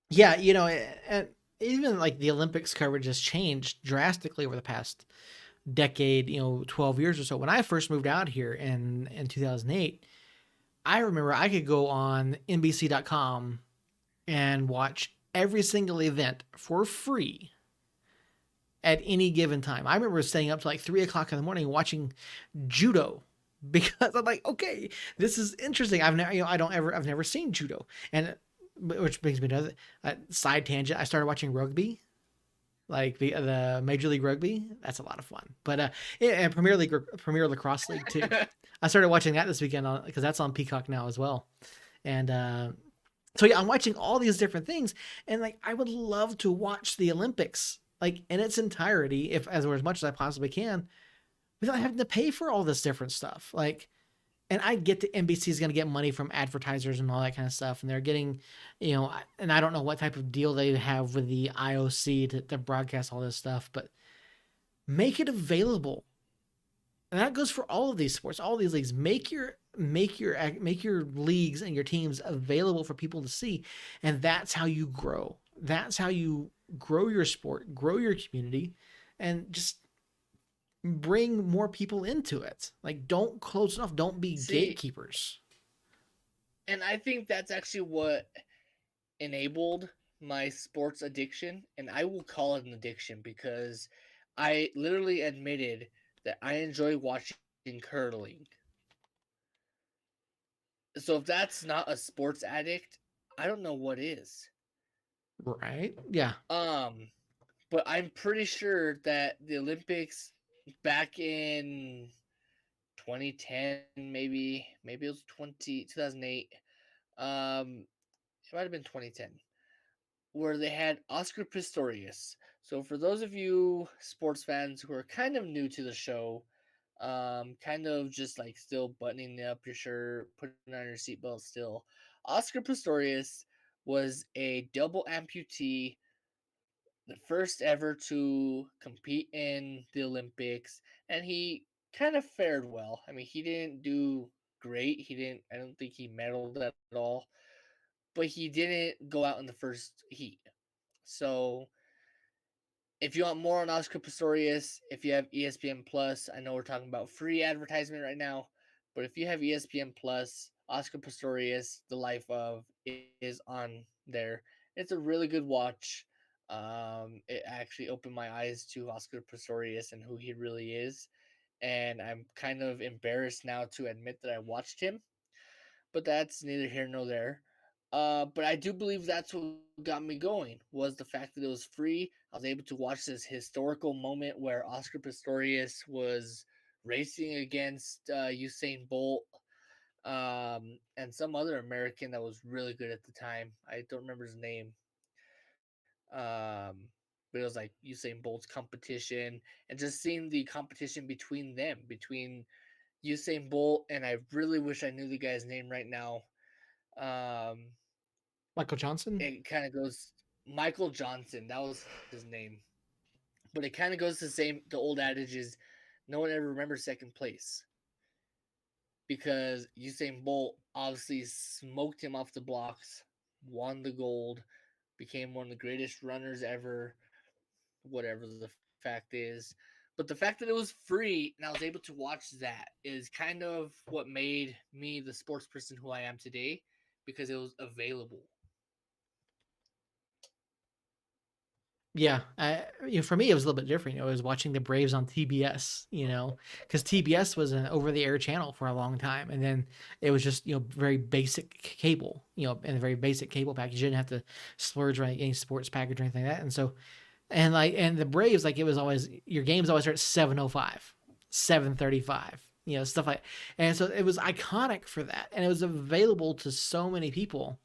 Yeah, and even like the Olympics coverage has changed drastically over the past decade, 12 years or so. When I first moved out here in 2008, I remember I could go on NBC.com and watch every single event for free at any given time. I remember staying up to like 3 o'clock in the morning watching judo because I'm like, okay, this is interesting. I've never seen judo, and which brings me to a side tangent. I started watching rugby, like the Major League Rugby. That's a lot of fun. But yeah, and Premier Lacrosse League too. I started watching that this weekend because that's on Peacock now as well. And so yeah, I'm watching all these different things, and like I would love to watch the Olympics like in its entirety, if as much as I possibly can, without having to pay for all this different stuff. Like, and I get that NBC is going to get money from advertisers and all that kind of stuff, and they're getting, and I don't know what type of deal they have with the IOC to broadcast all this stuff, but make it available. And that goes for all of these sports, all of these leagues. Make your leagues and your teams available for people to see, and that's how you grow. That's how you grow your sport, grow your community, and just bring more people into it. Like, don't close enough. Don't be See, gatekeepers. and I think that's actually what enabled my sports addiction, and I will call it an addiction because I literally admitted that I enjoy watching curling. So if that's not a sports addict, I don't know what is. Right? Yeah. Um, but I'm pretty sure that the Olympics back in 2010, maybe it was 2008. It might have been 2010, where they had Oscar Pistorius. So for those of you sports fans who are kind of new to the show, kind of just like still buttoning up your shirt, putting on your seatbelt still, Oscar Pistorius was a double amputee, the first ever to compete in the Olympics, and he kind of fared well. I mean, he didn't do great. He didn't. I don't think he medaled at all, but he didn't go out in the first heat. So if you want more on Oscar Pistorius, if you have ESPN Plus, I know we're talking about free advertisement right now, but if you have ESPN Plus, Oscar Pistorius, The Life of, is on there. It's a really good watch. It actually opened my eyes to Oscar Pistorius and who he really is, and I'm kind of embarrassed now to admit that I watched him, but that's neither here nor there. But I do believe that's what got me going was the fact that it was free. I was able to watch this historical moment where Oscar Pistorius was racing against Usain Bolt, and some other American that was really good at the time. I don't remember his name. Um, but it was like Usain Bolt's competition, and just seeing the competition between them, between Usain Bolt, and I really wish I knew the guy's name right now. Um, Michael Johnson. it kind of goes Michael Johnson. That was his name. But it kind of goes the same. The old adage is, no one ever remembers second place because Usain Bolt obviously smoked him off the blocks, won the gold, became one of the greatest runners ever. Whatever the fact is. But the fact that it was free and I was able to watch that is kind of what made me the sports person who I am today because it was available. Yeah, for me, it was a little bit different. I was watching the Braves on TBS, because TBS was an over-the-air channel for a long time, and then it was just very basic cable, and a very basic cable package. You didn't have to splurge on any sports package or anything like that. And so, and the Braves, like it was always your games always start at 7:05, 7:35, stuff like. And so it was iconic for that, and it was available to so many people,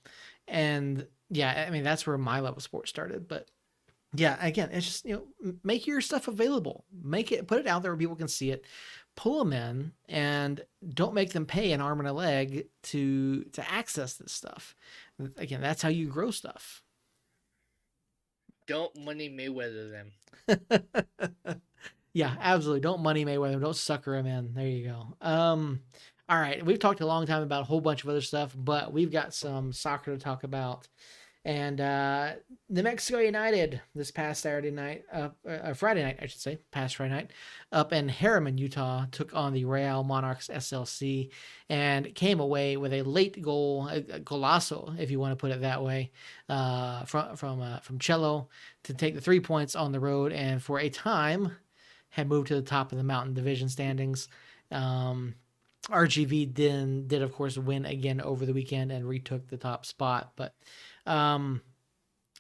and yeah, I mean that's where my love of sports started, but yeah, again, it's just make your stuff available, put it out there where people can see it, pull them in, and don't make them pay an arm and a leg to access this stuff. Again, that's how you grow stuff. Don't Money Mayweather them. Yeah, absolutely. Don't money Mayweather. Don't sucker him in. There you go. All right, we've talked a long time about a whole bunch of other stuff, but we've got some soccer to talk about. And New Mexico United this past Friday night, I should say, past Friday night, up in Harriman, Utah, took on the Real Monarchs SLC and came away with a late goal, a golazo, if you want to put it that way, from Cello to take the 3 points on the road, and for a time had moved to the top of the Mountain Division standings. RGV did of course win again over the weekend and retook the top spot, but um,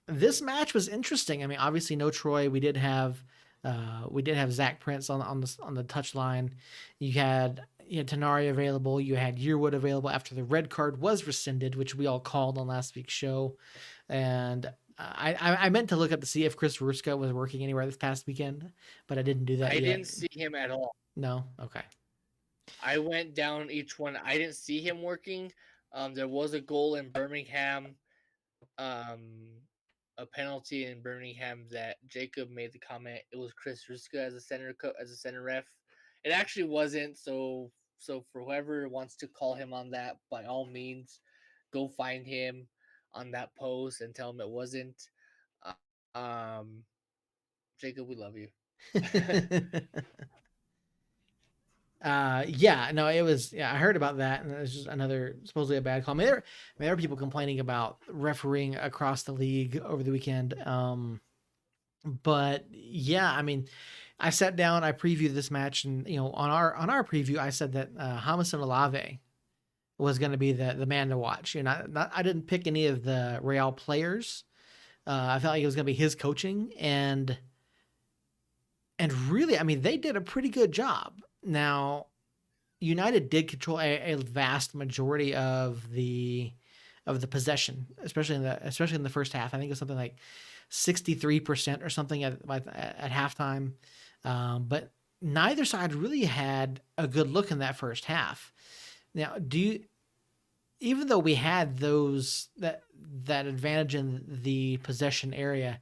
this match was interesting. I mean, obviously no Troy. We did have Zach Prince on the touch line. You had Tenari available. You had Yearwood available after the red card was rescinded, which we all called on last week's show. And I meant to look up to see if Chris Ruska was working anywhere this past weekend, but I didn't do that I yet. didn't see him at all. No, okay. I went down each one. I didn't see him working. There was a goal in Birmingham, um, a penalty in Birmingham that Jacob made the comment it was Chris Ruska as a center ref. It actually wasn't. So for whoever wants to call him on that, by all means, go find him on that post and tell him it wasn't. Um, Jacob, we love you. Yeah, no, it was. Yeah, I heard about that, and it was just another supposedly a bad call. There are people complaining about refereeing across the league over the weekend. But yeah, I mean, I sat down, I previewed this match, and on our preview, I said that Hamilton Olave was going to be the man to watch. I didn't pick any of the Real players. I felt like it was going to be his coaching, and really, I mean, they did a pretty good job. Now, United did control a vast majority of the possession, especially in the first half. I think it was something like 63% or something at halftime. But neither side really had a good look in that first half. Now, even though we had that advantage in the possession area,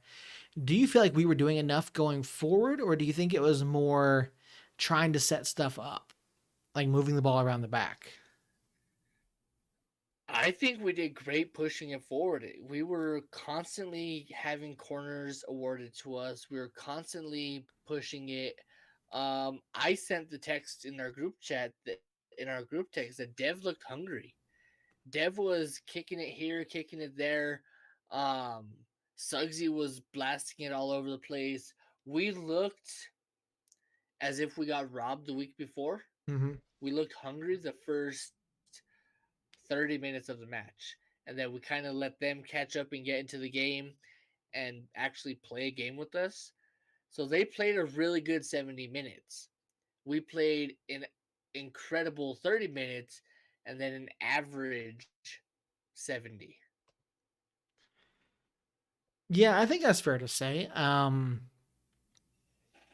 do you feel like we were doing enough going forward, or do you think it was more trying to set stuff up, like moving the ball around the back? I think we did great pushing it forward. We were constantly having corners awarded to us. We were constantly pushing it. I sent the text in our group chat that in our group text that Dev looked hungry. Dev was kicking it here, kicking it there. Um, Suggsy was blasting it all over the place. We looked as if we got robbed the week before. Mm-hmm. We looked hungry the first 30 minutes of the match. And then we kind of let them catch up and get into the game and actually play a game with us. So they played a really good 70 minutes. We played an incredible 30 minutes and then an average 70. Yeah, I think that's fair to say.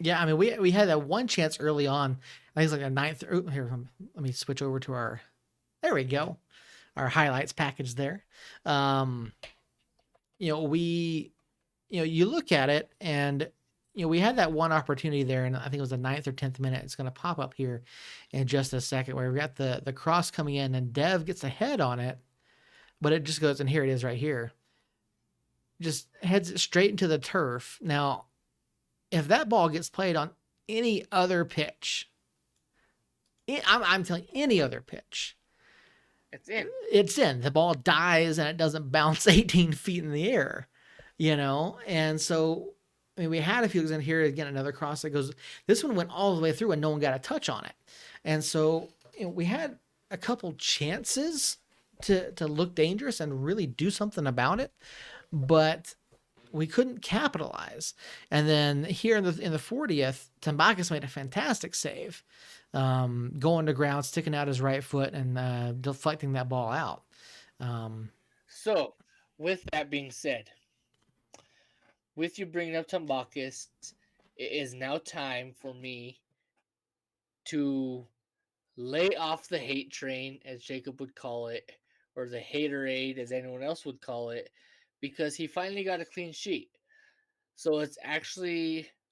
Yeah, I mean, we had that one chance early on. I think it's like a ninth. Oh, here, let me switch over to our. There we go. Our highlights package there. Um, we, you look at it, and we had that one opportunity there, and I think it was the ninth or 10th minute. It's going to pop up here in just a second, where we got the cross coming in, and Dev gets a head on it, but it just goes, and here it is right here. Just heads straight into the turf. Now, if that ball gets played on any other pitch, I'm telling you, any other pitch, It's in. it's in. The ball dies and it doesn't bounce 18 feet in the air, And so, I mean, we had a few in here again. Another cross that goes. This one went all the way through and no one got a touch on it, and so we had a couple chances to look dangerous and really do something about it, but we couldn't capitalize. And then here in the 40th, Tambakis made a fantastic save, going to ground, sticking out his right foot, and deflecting that ball out. Um, So, with that being said, with you bringing up Tambakis, it is now time for me to lay off the hate train, as Jacob would call it, or the haterade, as anyone else would call it, because he finally got a clean sheet. So I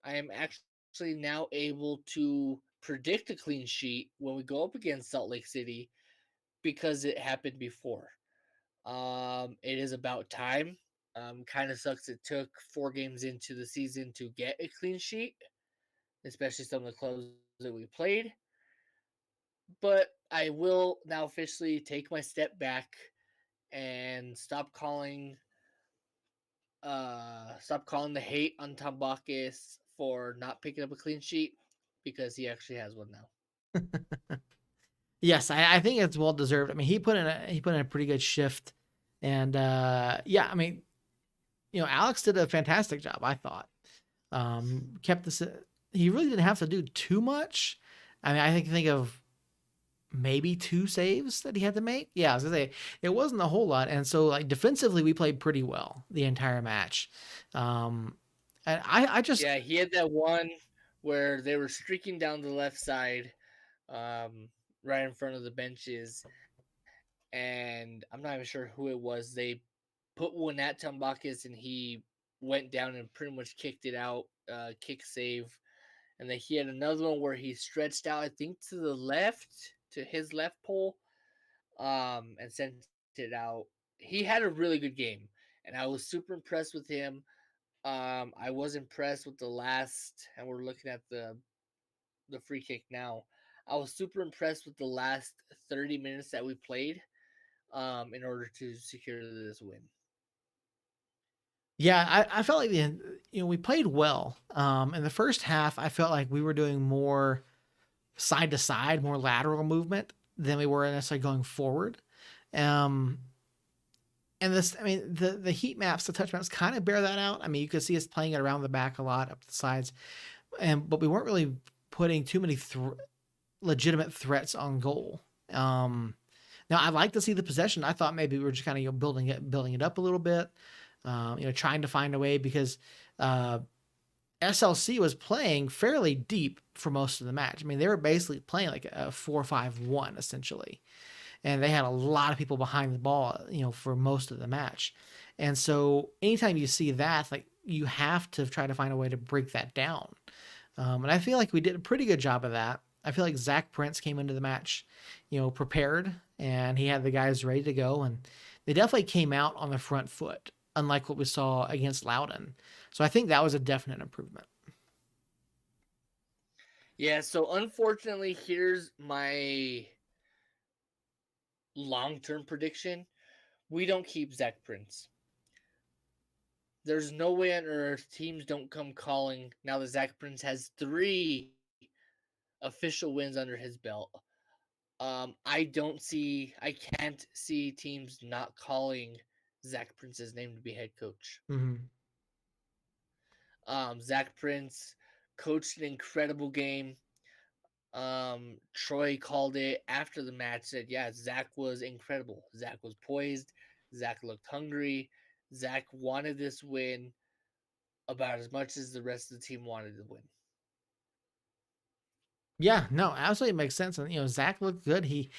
am actually now able to predict a clean sheet when we go up against Salt Lake City because it happened before. It is about time. Kind of sucks it took 4 games into the season to get a clean sheet, especially some of the clubs that we played. But I will now officially take my step back and stop calling the hate on Tambakis for not picking up a clean sheet because he actually has one now. yes, I think it's well deserved. I mean, he put in a pretty good shift, and yeah, I mean, Alex did a fantastic job. I thought, kept this. He really didn't have to do too much. I mean, I think of maybe 2 saves that he had to make. Yeah, I was gonna say it wasn't a whole lot, and so like defensively, we played pretty well the entire match. And I just Yeah, he had that one where they were streaking down the left side, um, right in front of the benches, and I'm not even sure who it was. They put one at Tambakis, and he went down and pretty much kicked it out, kick save. And then he had another one where he stretched out, I think, to the left, to his left pole, and sent it out. He had a really good game, and I was super impressed with him. I was impressed with the last, and we're looking at the free kick now. I was super impressed with the last 30 minutes that we played in order to secure this win. Yeah, I felt like we played well. In the first half, I felt like we were doing more side to side, more lateral movement than we were necessarily going forward. Um, and this, I mean, the heat maps, the touch maps, kind of bear that out. I mean, you could see us playing it around the back a lot, up the sides, but we weren't really putting too many legitimate threats on goal. Now I'd like to see the possession. I thought maybe we were just kind of building it up a little bit, trying to find a way because uh, SLC was playing fairly deep for most of the match. I mean, they were basically playing like a 4-5-1 essentially, and they had a lot of people behind the ball, for most of the match. And so anytime you see that, like you have to try to find a way to break that down. And I feel like we did a pretty good job of that. I feel like Zach Prince came into the match, prepared, and he had the guys ready to go, and they definitely came out on the front foot, unlike what we saw against Loudon. So I think that was a definite improvement. Yeah, so unfortunately, here's my long-term prediction. We don't keep Zach Prince. There's no way on earth teams don't come calling now that Zach Prince has 3 official wins under his belt. I can't see teams not calling Zach Prince's name to be head coach. Mm-hmm. Zach Prince coached an incredible game. Troy called it after the match, said, yeah, Zach was incredible. Zach was poised. Zach looked hungry. Zach wanted this win about as much as the rest of the team wanted to win. Yeah, no, absolutely makes sense. And Zach looked good. He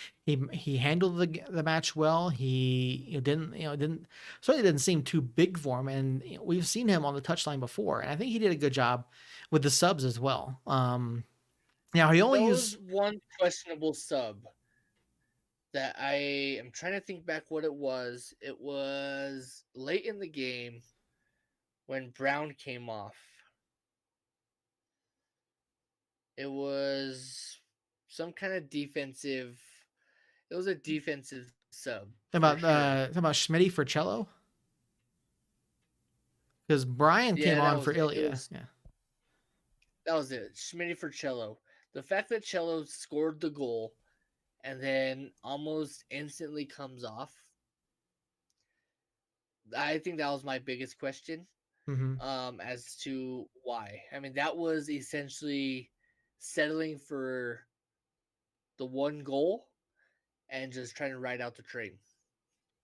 handled the match well. He didn't certainly didn't seem too big for him. And we've seen him on the touchline before, and I think he did a good job with the subs as well. Now he only There used was one questionable sub that I am trying to think back what it was. It was late in the game when Brown came off. It was some kind of defensive. It was a defensive sub for sure. talking about Schmitty for cello because Brian came Yeah, that on for was it. It Ilya. was Yeah. that was it. Schmitty for Cello. The fact that Cello scored the goal and then almost instantly comes off, I think that was my biggest question. Mm-hmm. As to why. I mean, that was essentially settling for the one goal and just trying to ride out the train.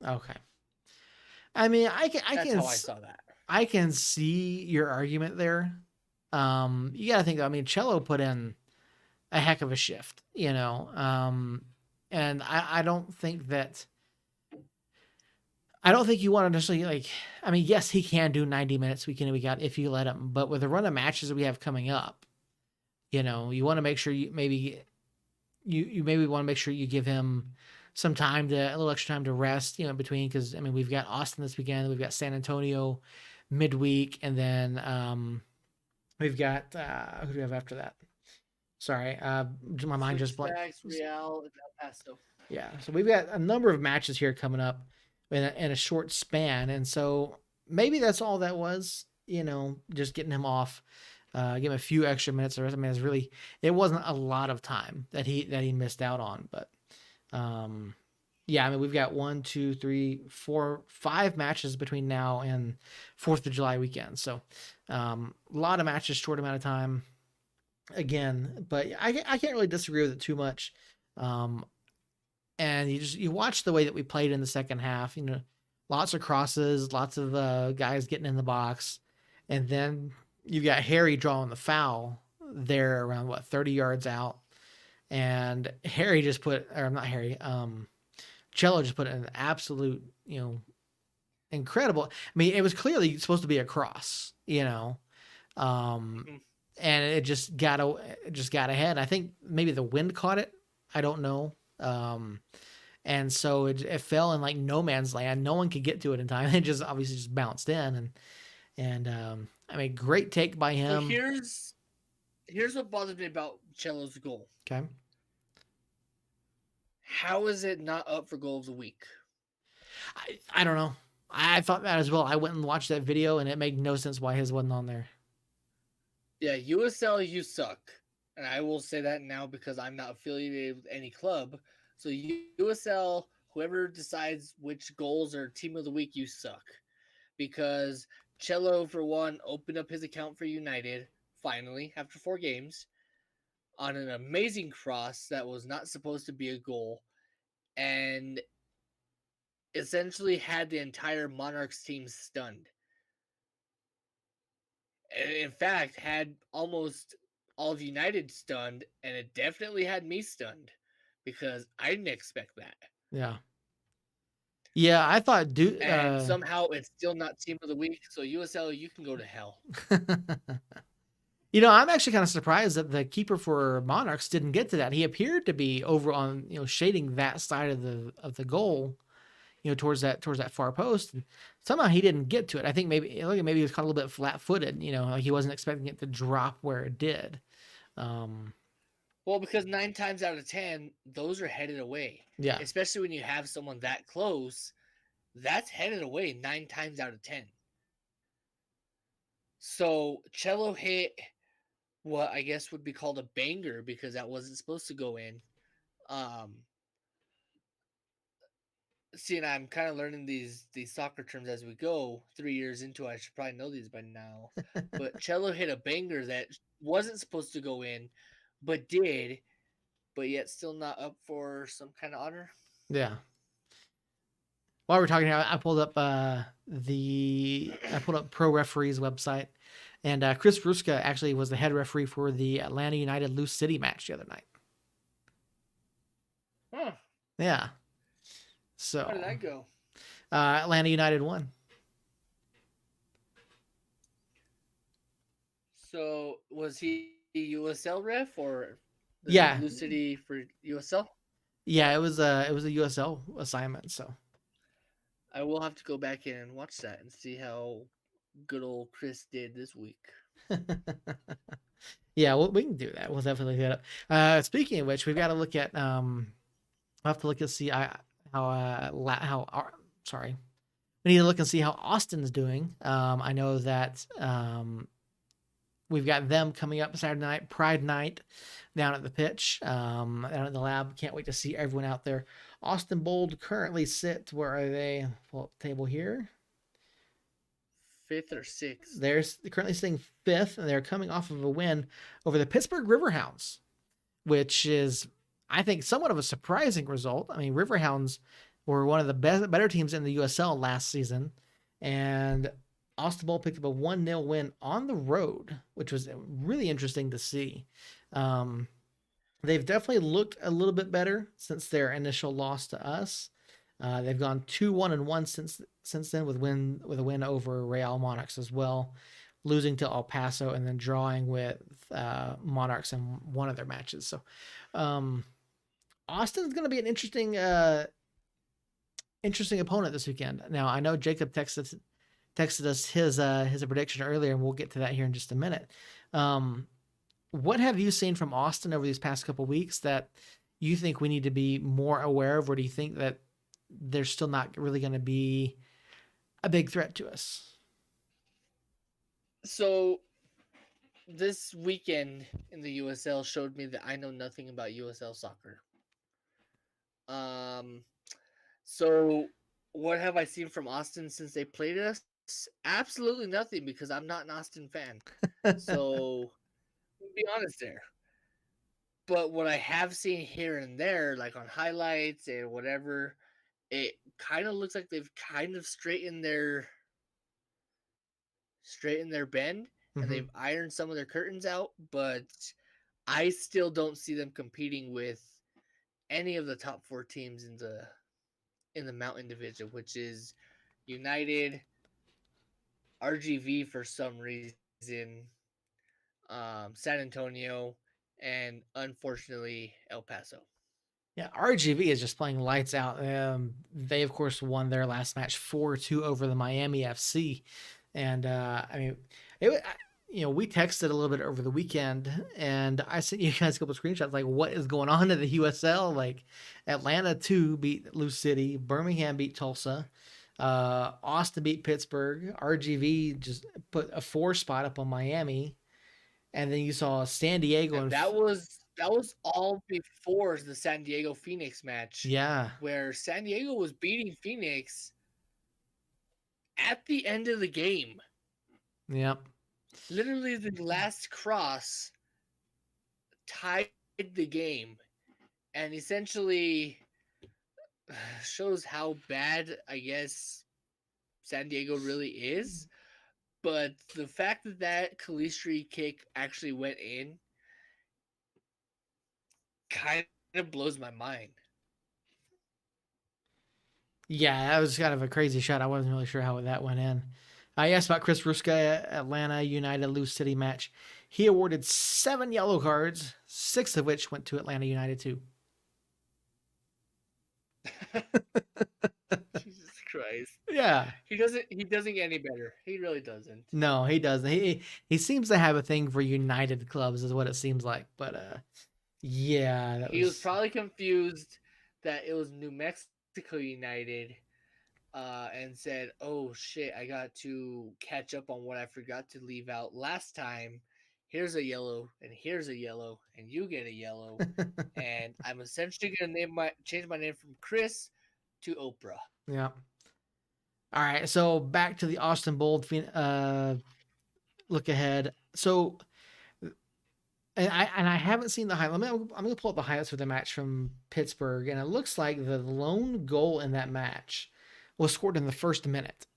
Okay. I mean, That's how I saw that. I can see your argument there. You got to think. I mean, Cello put in a heck of a shift, and I don't think that. I don't think you want to necessarily like. I mean, yes, he can do 90 minutes week in and week out if you let him. But with the run of matches that we have coming up, you want to make sure you maybe want to make sure you give him some time a little extra time to rest, in between. Because I mean, we've got Austin this weekend, we've got San Antonio midweek, and then we've got who do we have after that? Sorry, my mind just blanked. Real, and El Paso. Yeah, so we've got a number of matches here coming up in a short span, and so maybe that's all that was. Just getting him off, give him a few extra minutes. I mean, it wasn't a lot of time that he missed out on, but yeah, I mean, we've got 1, 2, 3, 4, 5 matches between now and 4th of July weekend, so a lot of matches, short amount of time. Again, but I can't really disagree with it too much. And you watch the way that we played in the second half. Lots of crosses, lots of guys getting in the box, and then you've got Harry drawing the foul there around 30 yards out, and Harry just put, or not Harry, Cello just put an absolute, incredible. I mean, it was clearly supposed to be a cross, and it just got ahead. I think maybe the wind caught it. I don't know. And so it fell in like no man's land. No one could get to it in time. It just obviously just bounced in, and I mean, great take by him. So here's what bothers me about Cello's goal. Okay. How is it not up for goal of the week? I don't know. I thought that as well. I went and watched that video, and it made no sense why his wasn't on there. Yeah, USL, you suck. And I will say that now because I'm not affiliated with any club. So USL, whoever decides which goals are team of the week, you suck. Because Cello, for one, opened up his account for United finally after 4 games on an amazing cross that was not supposed to be a goal, and essentially had the entire Monarchs team stunned. And in fact, had almost all of United stunned, and it definitely had me stunned because I didn't expect that. Yeah. Yeah, I thought And somehow it's still not team of the week. So USL, you can go to hell. You know, I'm actually kind of surprised that the keeper for Monarchs didn't get to that. He appeared to be over on, shading that side of the goal, towards that far post. And somehow he didn't get to it. I think maybe he was caught a little bit flat-footed. Like he wasn't expecting it to drop where it did. Um, Well, because 9 times out of 10, those are headed away. yeah, Especially when you have someone that close, that's headed away 9 times out of 10. So Cello hit what I guess would be called a banger because that wasn't supposed to go in. Um, See, and I'm kind of learning these soccer terms as we go. 3 years into it, I should probably know these by now. But Cello hit a banger that wasn't supposed to go in, but did, but yet still not up for some kind of honor. yeah. While we're talking, I pulled up Pro Referee's website, and Chris Ruska actually was the head referee for the Atlanta United Loose City match the other night. Huh. Yeah. So How did that go? Atlanta United won. So was he USL ref or the Yeah, Lucity for USL? yeah. It was a USL assignment. So I will have to go back in and watch that and see how good old Chris did this week. yeah, we can do that. We'll definitely do that. Speaking of which, we've got to look at we'll have to look and see sorry. We need to look and see how Austin's doing. I know that we've got them coming up Saturday night, Pride Night, down at the pitch, down at the lab. Can't wait to see everyone out there. Austin Bold currently sit. Where are they? Pull up the table here. 5th or 6th. They're currently sitting 5th, and they're coming off of a win over the Pittsburgh Riverhounds, which is, I think, somewhat of a surprising result. I mean, Riverhounds were one of the better teams in the USL last season, and Austin Bold picked up a 1-0 win on the road, which was really interesting to see. They've definitely looked a little bit better since their initial loss to us. They've gone 2-1-1 since then with a win over Real Monarchs as well, losing to El Paso and then drawing with Monarchs in one of their matches. So Austin's going to be an interesting opponent this weekend. Now I know Jacob texted us his prediction earlier, and we'll get to that here in just a minute. What have you seen from Austin over these past couple weeks that you think we need to be more aware of, or do you think that they're still not really going to be a big threat to us? So this weekend in the USL showed me that I know nothing about USL soccer. So what have I seen from Austin since they played us? Absolutely nothing because I'm not an Austin fan. So be honest there. But what I have seen here and there, like on highlights and whatever, it kind of looks like they've kind of straightened their bend and they've ironed some of their curtains out, but I still don't see them competing with any of the top 4 teams in the Mountain Division, which is United, RGV for some reason, San Antonio, and unfortunately El Paso. Yeah, RGV is just playing lights out. They of course won their last match 4-2 over the Miami FC, and I mean, we texted a little bit over the weekend, and I sent you guys a couple of screenshots like what is going on in the USL. Like Atlanta 2 beat Lou City, Birmingham beat Tulsa, Austin beat Pittsburgh, RGV just put a 4 spot up on Miami, and then you saw San Diego And and that was all before the San Diego Phoenix match, yeah, where San Diego was beating Phoenix at the end of the game. yep. Literally, the last cross tied the game, and essentially shows how bad I guess San Diego really is. But the fact that that Calistri kick actually went in kind of blows my mind. Yeah, that was kind of a crazy shot. I wasn't really sure how that went in. I asked about Chris Ruska, Atlanta United Lou City match. He awarded 7 yellow cards, 6 of which went to Atlanta United too. Jesus Christ. Yeah. He doesn't get any better. He really doesn't. No, he doesn't. He seems to have a thing for United clubs, is what it seems like. But yeah, that He was was probably confused that it was New Mexico United, and said, "Oh shit, I got to catch up on what I forgot to leave out last time. Here's a yellow, and here's a yellow, and you get a yellow, and I'm essentially gonna change my name from Chris to Oprah." yeah. All right, so back to the Austin Bold look ahead. So and I haven't seen the highlight. I'm gonna pull up the highlights for the match from Pittsburgh, and it looks like the lone goal in that match was scored in the first minute,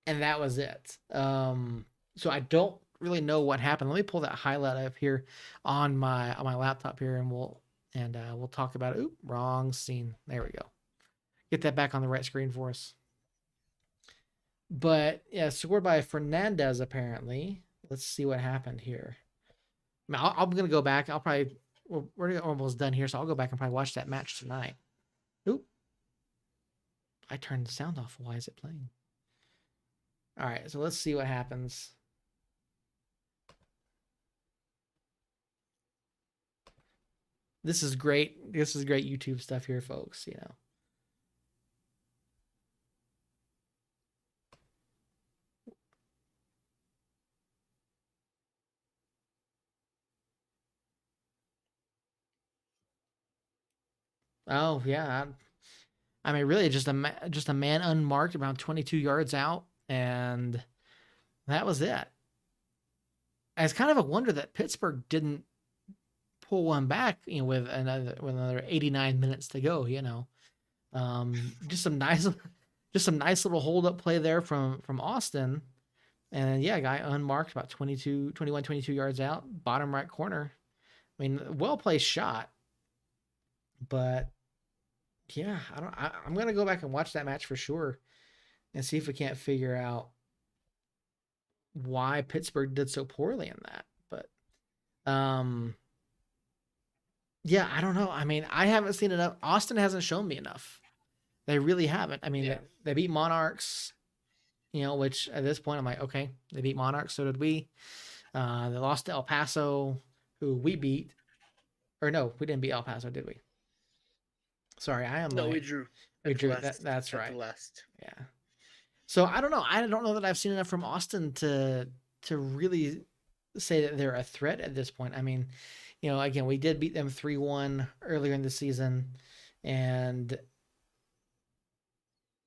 and that was it. So I don't really know what happened. Let me pull that highlight up here on my laptop here, and we'll talk about it. Oop, wrong scene. There we go. Get that back on the right screen for us. But yeah, scored by Fernandez apparently. Let's see what happened here. I mean, I'm gonna go back. We're almost done here, so I'll go back and probably watch that match tonight. Oop, I turned the sound off. Why is it playing? All right, so let's see what happens. This is great. This is great YouTube stuff here, folks. Oh yeah. I mean, really, just a man unmarked, around 22 yards out, and that was it. And it's kind of a wonder that Pittsburgh didn't pull one back, with another 89 minutes to go. Just some nice, just some nice little hold up play there from Austin, and yeah, guy unmarked about 22 yards out, bottom right corner. I mean, well placed shot, but yeah, I'm gonna go back and watch that match for sure and see if we can't figure out why Pittsburgh did so poorly in that. But yeah, I don't know. I mean, I haven't seen enough. Austin hasn't shown me enough. They really haven't. I mean, Yeah. they beat Monarchs, which at this point I'm like, okay, they beat Monarchs, so did we. They lost to El Paso, who we beat. Or no, we didn't beat El Paso, did we? Sorry, I am No, we like drew we at the drew that. last. That's At the right. last. Yeah. So I don't know. I don't know that I've seen enough from Austin to really say that they're a threat at this point. I mean, again, we did beat them 3-1 earlier in the season, and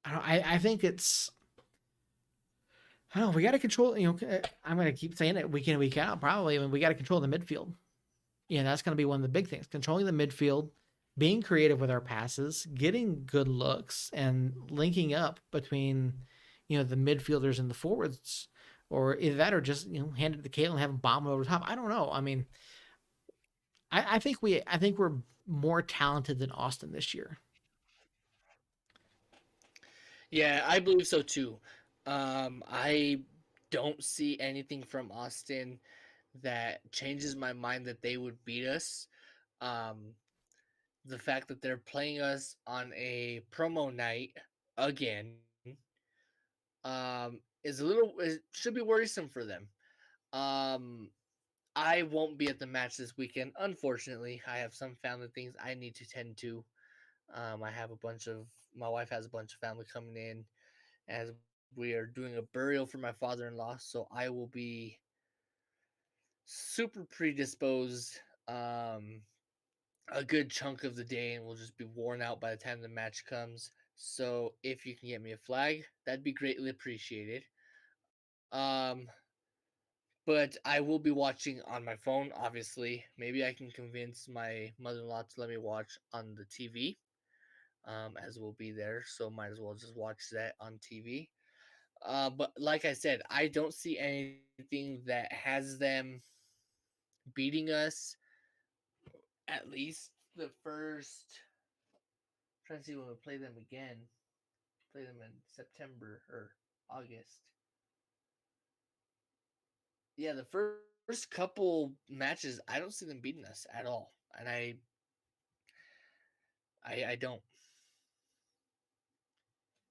I think it's. I don't know. We got to control. I'm going to keep saying it week in week out. Probably. I mean, we got to control the midfield. That's going to be one of the big things. Controlling the midfield, being creative with our passes, getting good looks, and linking up between, the midfielders and the forwards, or either that or just hand it to Caitlin and have him bomb it over the top. I don't know. I mean, I think we're more talented than Austin this year. Yeah, I believe so too. I don't see anything from Austin that changes my mind that they would beat us. Um, the fact that they're playing us on a promo night again is a little it should be worrisome for them. Um, I won't be at the match this weekend. Unfortunately, I have some family things I need to tend to. I have a bunch of my wife has a bunch of family coming in as we are doing a burial for my father-in-law, so I will be super predisposed a good chunk of the day and will just be worn out by the time the match comes. So if you can get me a flag, that'd be greatly appreciated. Um, but I will be watching on my phone, obviously. Maybe I can convince my mother-in-law to let me watch on the TV, as we'll be there. So might as well just watch that on TV. But like I said, I don't see anything that has them beating us at least the first. Trying to see when we play them again. Play them in September or August. Yeah, the first couple matches, I don't see them beating us at all, and I don't.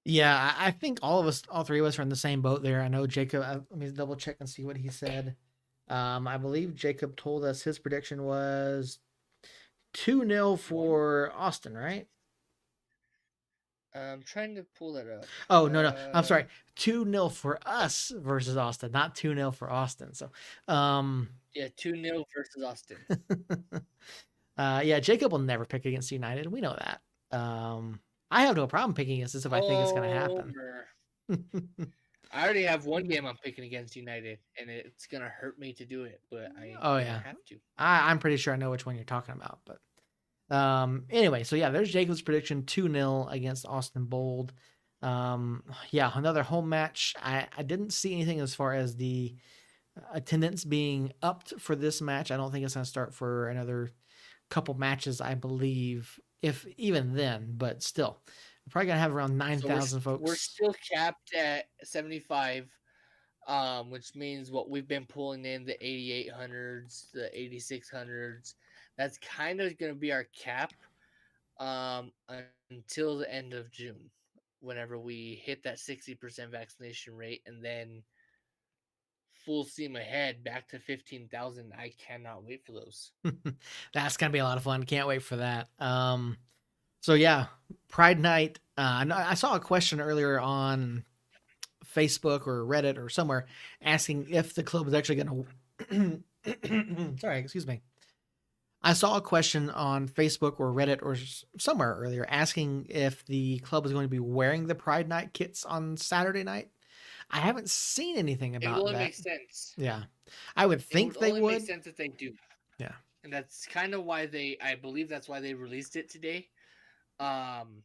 Yeah, I think all of us, all three of us, are in the same boat there. I know Jacob. Let me double check and see what he said. I believe Jacob told us his prediction was 2-0 One. for Austin, right? I'm trying to pull that up. Oh, no, no. I'm sorry. 2-0 for us versus Austin, not 2-0 for Austin. So, um, Yeah, 2-0 versus Austin. yeah, Jacob will never pick against United. We know that. I have no problem picking against this if I think it's going to happen. Homer. I already have one game I'm picking against United, and it's gonna hurt me to do it, but I'm Oh, gonna yeah. have to. I'm pretty sure I know which one you're talking about. But anyway, so yeah, there's Jacob's prediction 2-0 against Austin Bold. Yeah, another home match. I didn't see anything as far as the attendance being upped for this match. I don't think it's going to start for another couple matches, I believe, if even then, but still. We're probably going to have around So 9,000 we're folks. still capped at 75, which means what we've been pulling in the 8800s, the 8600s. That's kind of going to be our cap um, until the end of June, whenever we hit that 60% vaccination rate, and then full steam ahead back to 15,000. I cannot wait for those. That's going to be a lot of fun. Can't wait for that. So yeah, Pride Night. I saw a question earlier on Facebook or Reddit or somewhere asking if the club was actually going to. Sorry, excuse me. I saw a question on Facebook or Reddit or somewhere earlier asking if the club was going to be wearing the Pride Night kits on Saturday night. I haven't seen anything It would about only that. make sense. Yeah, I would It would think they only make would. sense if they do. Yeah. And that's kind of why I believe that's why they released it today. Um,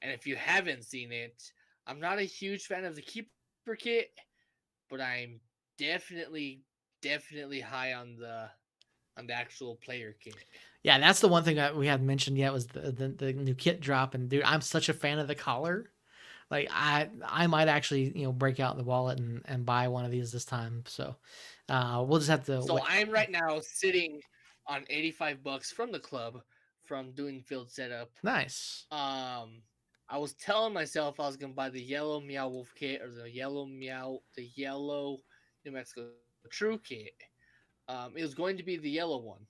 and if you haven't seen it, I'm not a huge fan of the keeper kit, but I'm definitely high on the actual player kit. Yeah, that's the one thing that we hadn't mentioned yet was the new kit drop. And dude, I'm such a fan of the collar. Like I might actually break out the wallet and buy one of these this time. So we'll just have to So wait. I'm right now sitting on $85 from the club from doing field setup. Nice. I was telling myself I was gonna buy the yellow Meow Wolf kit or the yellow New Mexico True kit. It was going to be the yellow one,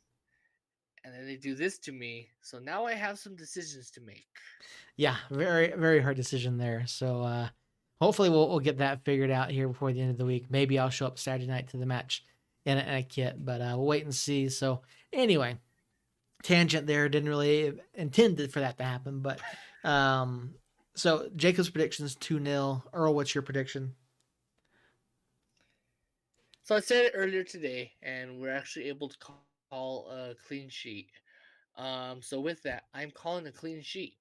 and then they do this to me. So now I have some decisions to make. Yeah, very very hard decision there. So hopefully we'll get that figured out here before the end of the week. Maybe I'll show up Saturday night to the match in a kit, but we'll wait and see. So anyway, tangent there. Didn't really intend for that to happen, but um, so Jacob's predictions 2-0. Earl, what's your prediction? So I said it earlier today, and we're actually able to call a clean sheet. So with that, I'm calling a clean sheet.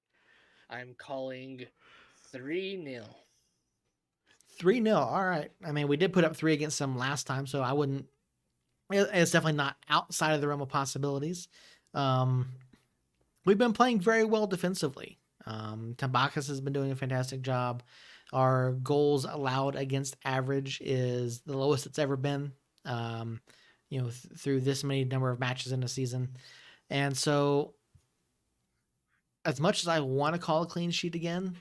I'm calling 3-0. 3-0. All right. I mean, we did put up three against them last time, so I wouldn't. It's definitely not outside of the realm of possibilities. Um, we've been playing very well defensively. Tambakis has been doing a fantastic job. Our goals allowed against average is the lowest it's ever been. Um, through this many number of matches in a season, and so as much as I want to call a clean sheet again,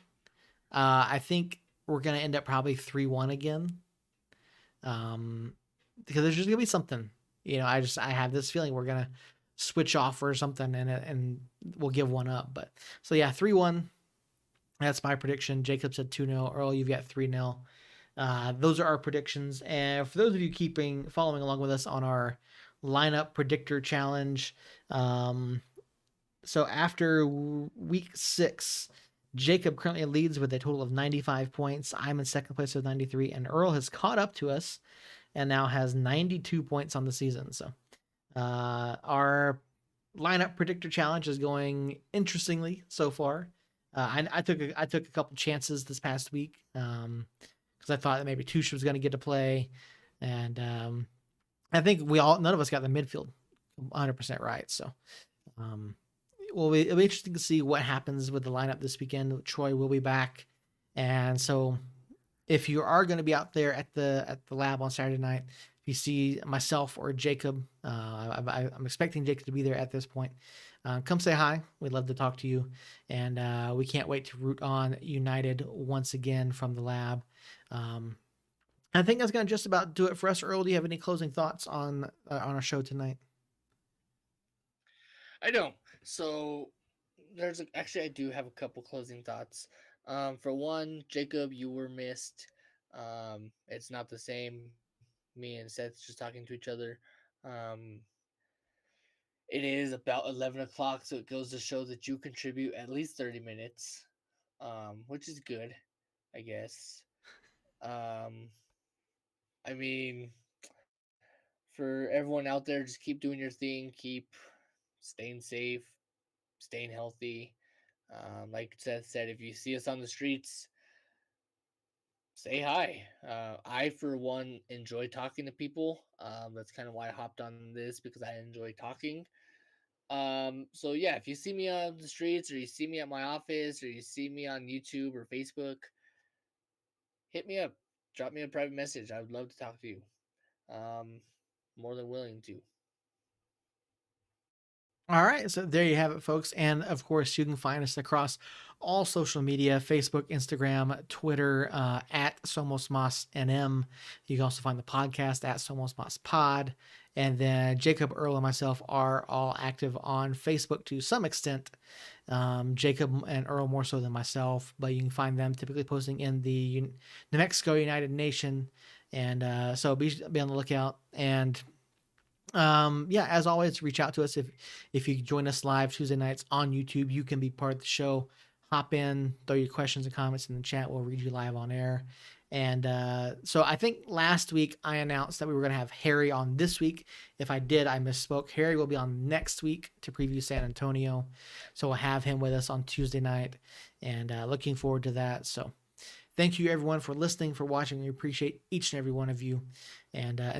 I think we're going to end up probably 3-1 again. Because there's just gonna be something. I have this feeling we're gonna switch off or something, and we'll give one up. But so yeah, 3-1. That's my prediction. Jacob said 2-0. Earl, you've got 3-0. Those are our predictions. And for those of you following along with us on our lineup predictor challenge, so after week 6, Jacob currently leads with a total of 95 points. I'm in second place with 93, and Earl has caught up to us and now has 92 points on the season. So our lineup predictor challenge is going interestingly so far. I took a couple chances this past week because I thought that maybe Tush was going to get to play, and I think none of us got the midfield 100% right. So um, it'll be interesting to see what happens with the lineup this weekend. Troy will be back, and so if you are going to be out there at the lab on Saturday night, if you see myself or Jacob, I'm expecting Jacob to be there at this point. Come say hi. We'd love to talk to you, and we can't wait to root on United once again from the lab. I think that's going to just about do it for us. Earl, do you have any closing thoughts on our show tonight? I don't. So actually I do have a couple closing thoughts. For one, Jacob, you were missed. It's not the same. Me and Seth just talking to each other. Um, it is about 11 o'clock, so it goes to show that you contribute at least 30 minutes, which is good, I guess. Um, I mean, for everyone out there, just keep doing your thing, keep staying safe, staying healthy. Like Seth said, if you see us on the streets, say hi. I, for one, enjoy talking to people. That's kind of why I hopped on this because I enjoy talking. So yeah, if you see me on the streets or you see me at my office or you see me on YouTube or Facebook, hit me up. Drop me a private message. I would love to talk to you. Um, More than willing to. All right, so there you have it, folks. And of course, you can find us across all social media: Facebook, Instagram, Twitter, at Somos Mas NM. You can also find the podcast at Somos Mas Pod. And then Jacob, Earl, and myself are all active on Facebook to some extent. Jacob and Earl more so than myself, but you can find them typically posting in the New Mexico United Nation. And so be on the lookout. And yeah, as always, reach out to us if you join us live Tuesday nights on YouTube. You can be part of the show. Hop in, throw your questions and comments in the chat. We'll read you live on air. And so I think last week I announced that we were going to have Harry on this week. If I did, I misspoke. Harry will be on next week to preview San Antonio. So we'll have him with us on Tuesday night, and looking forward to that. So thank you everyone for listening, for watching. We appreciate each and every one of you. And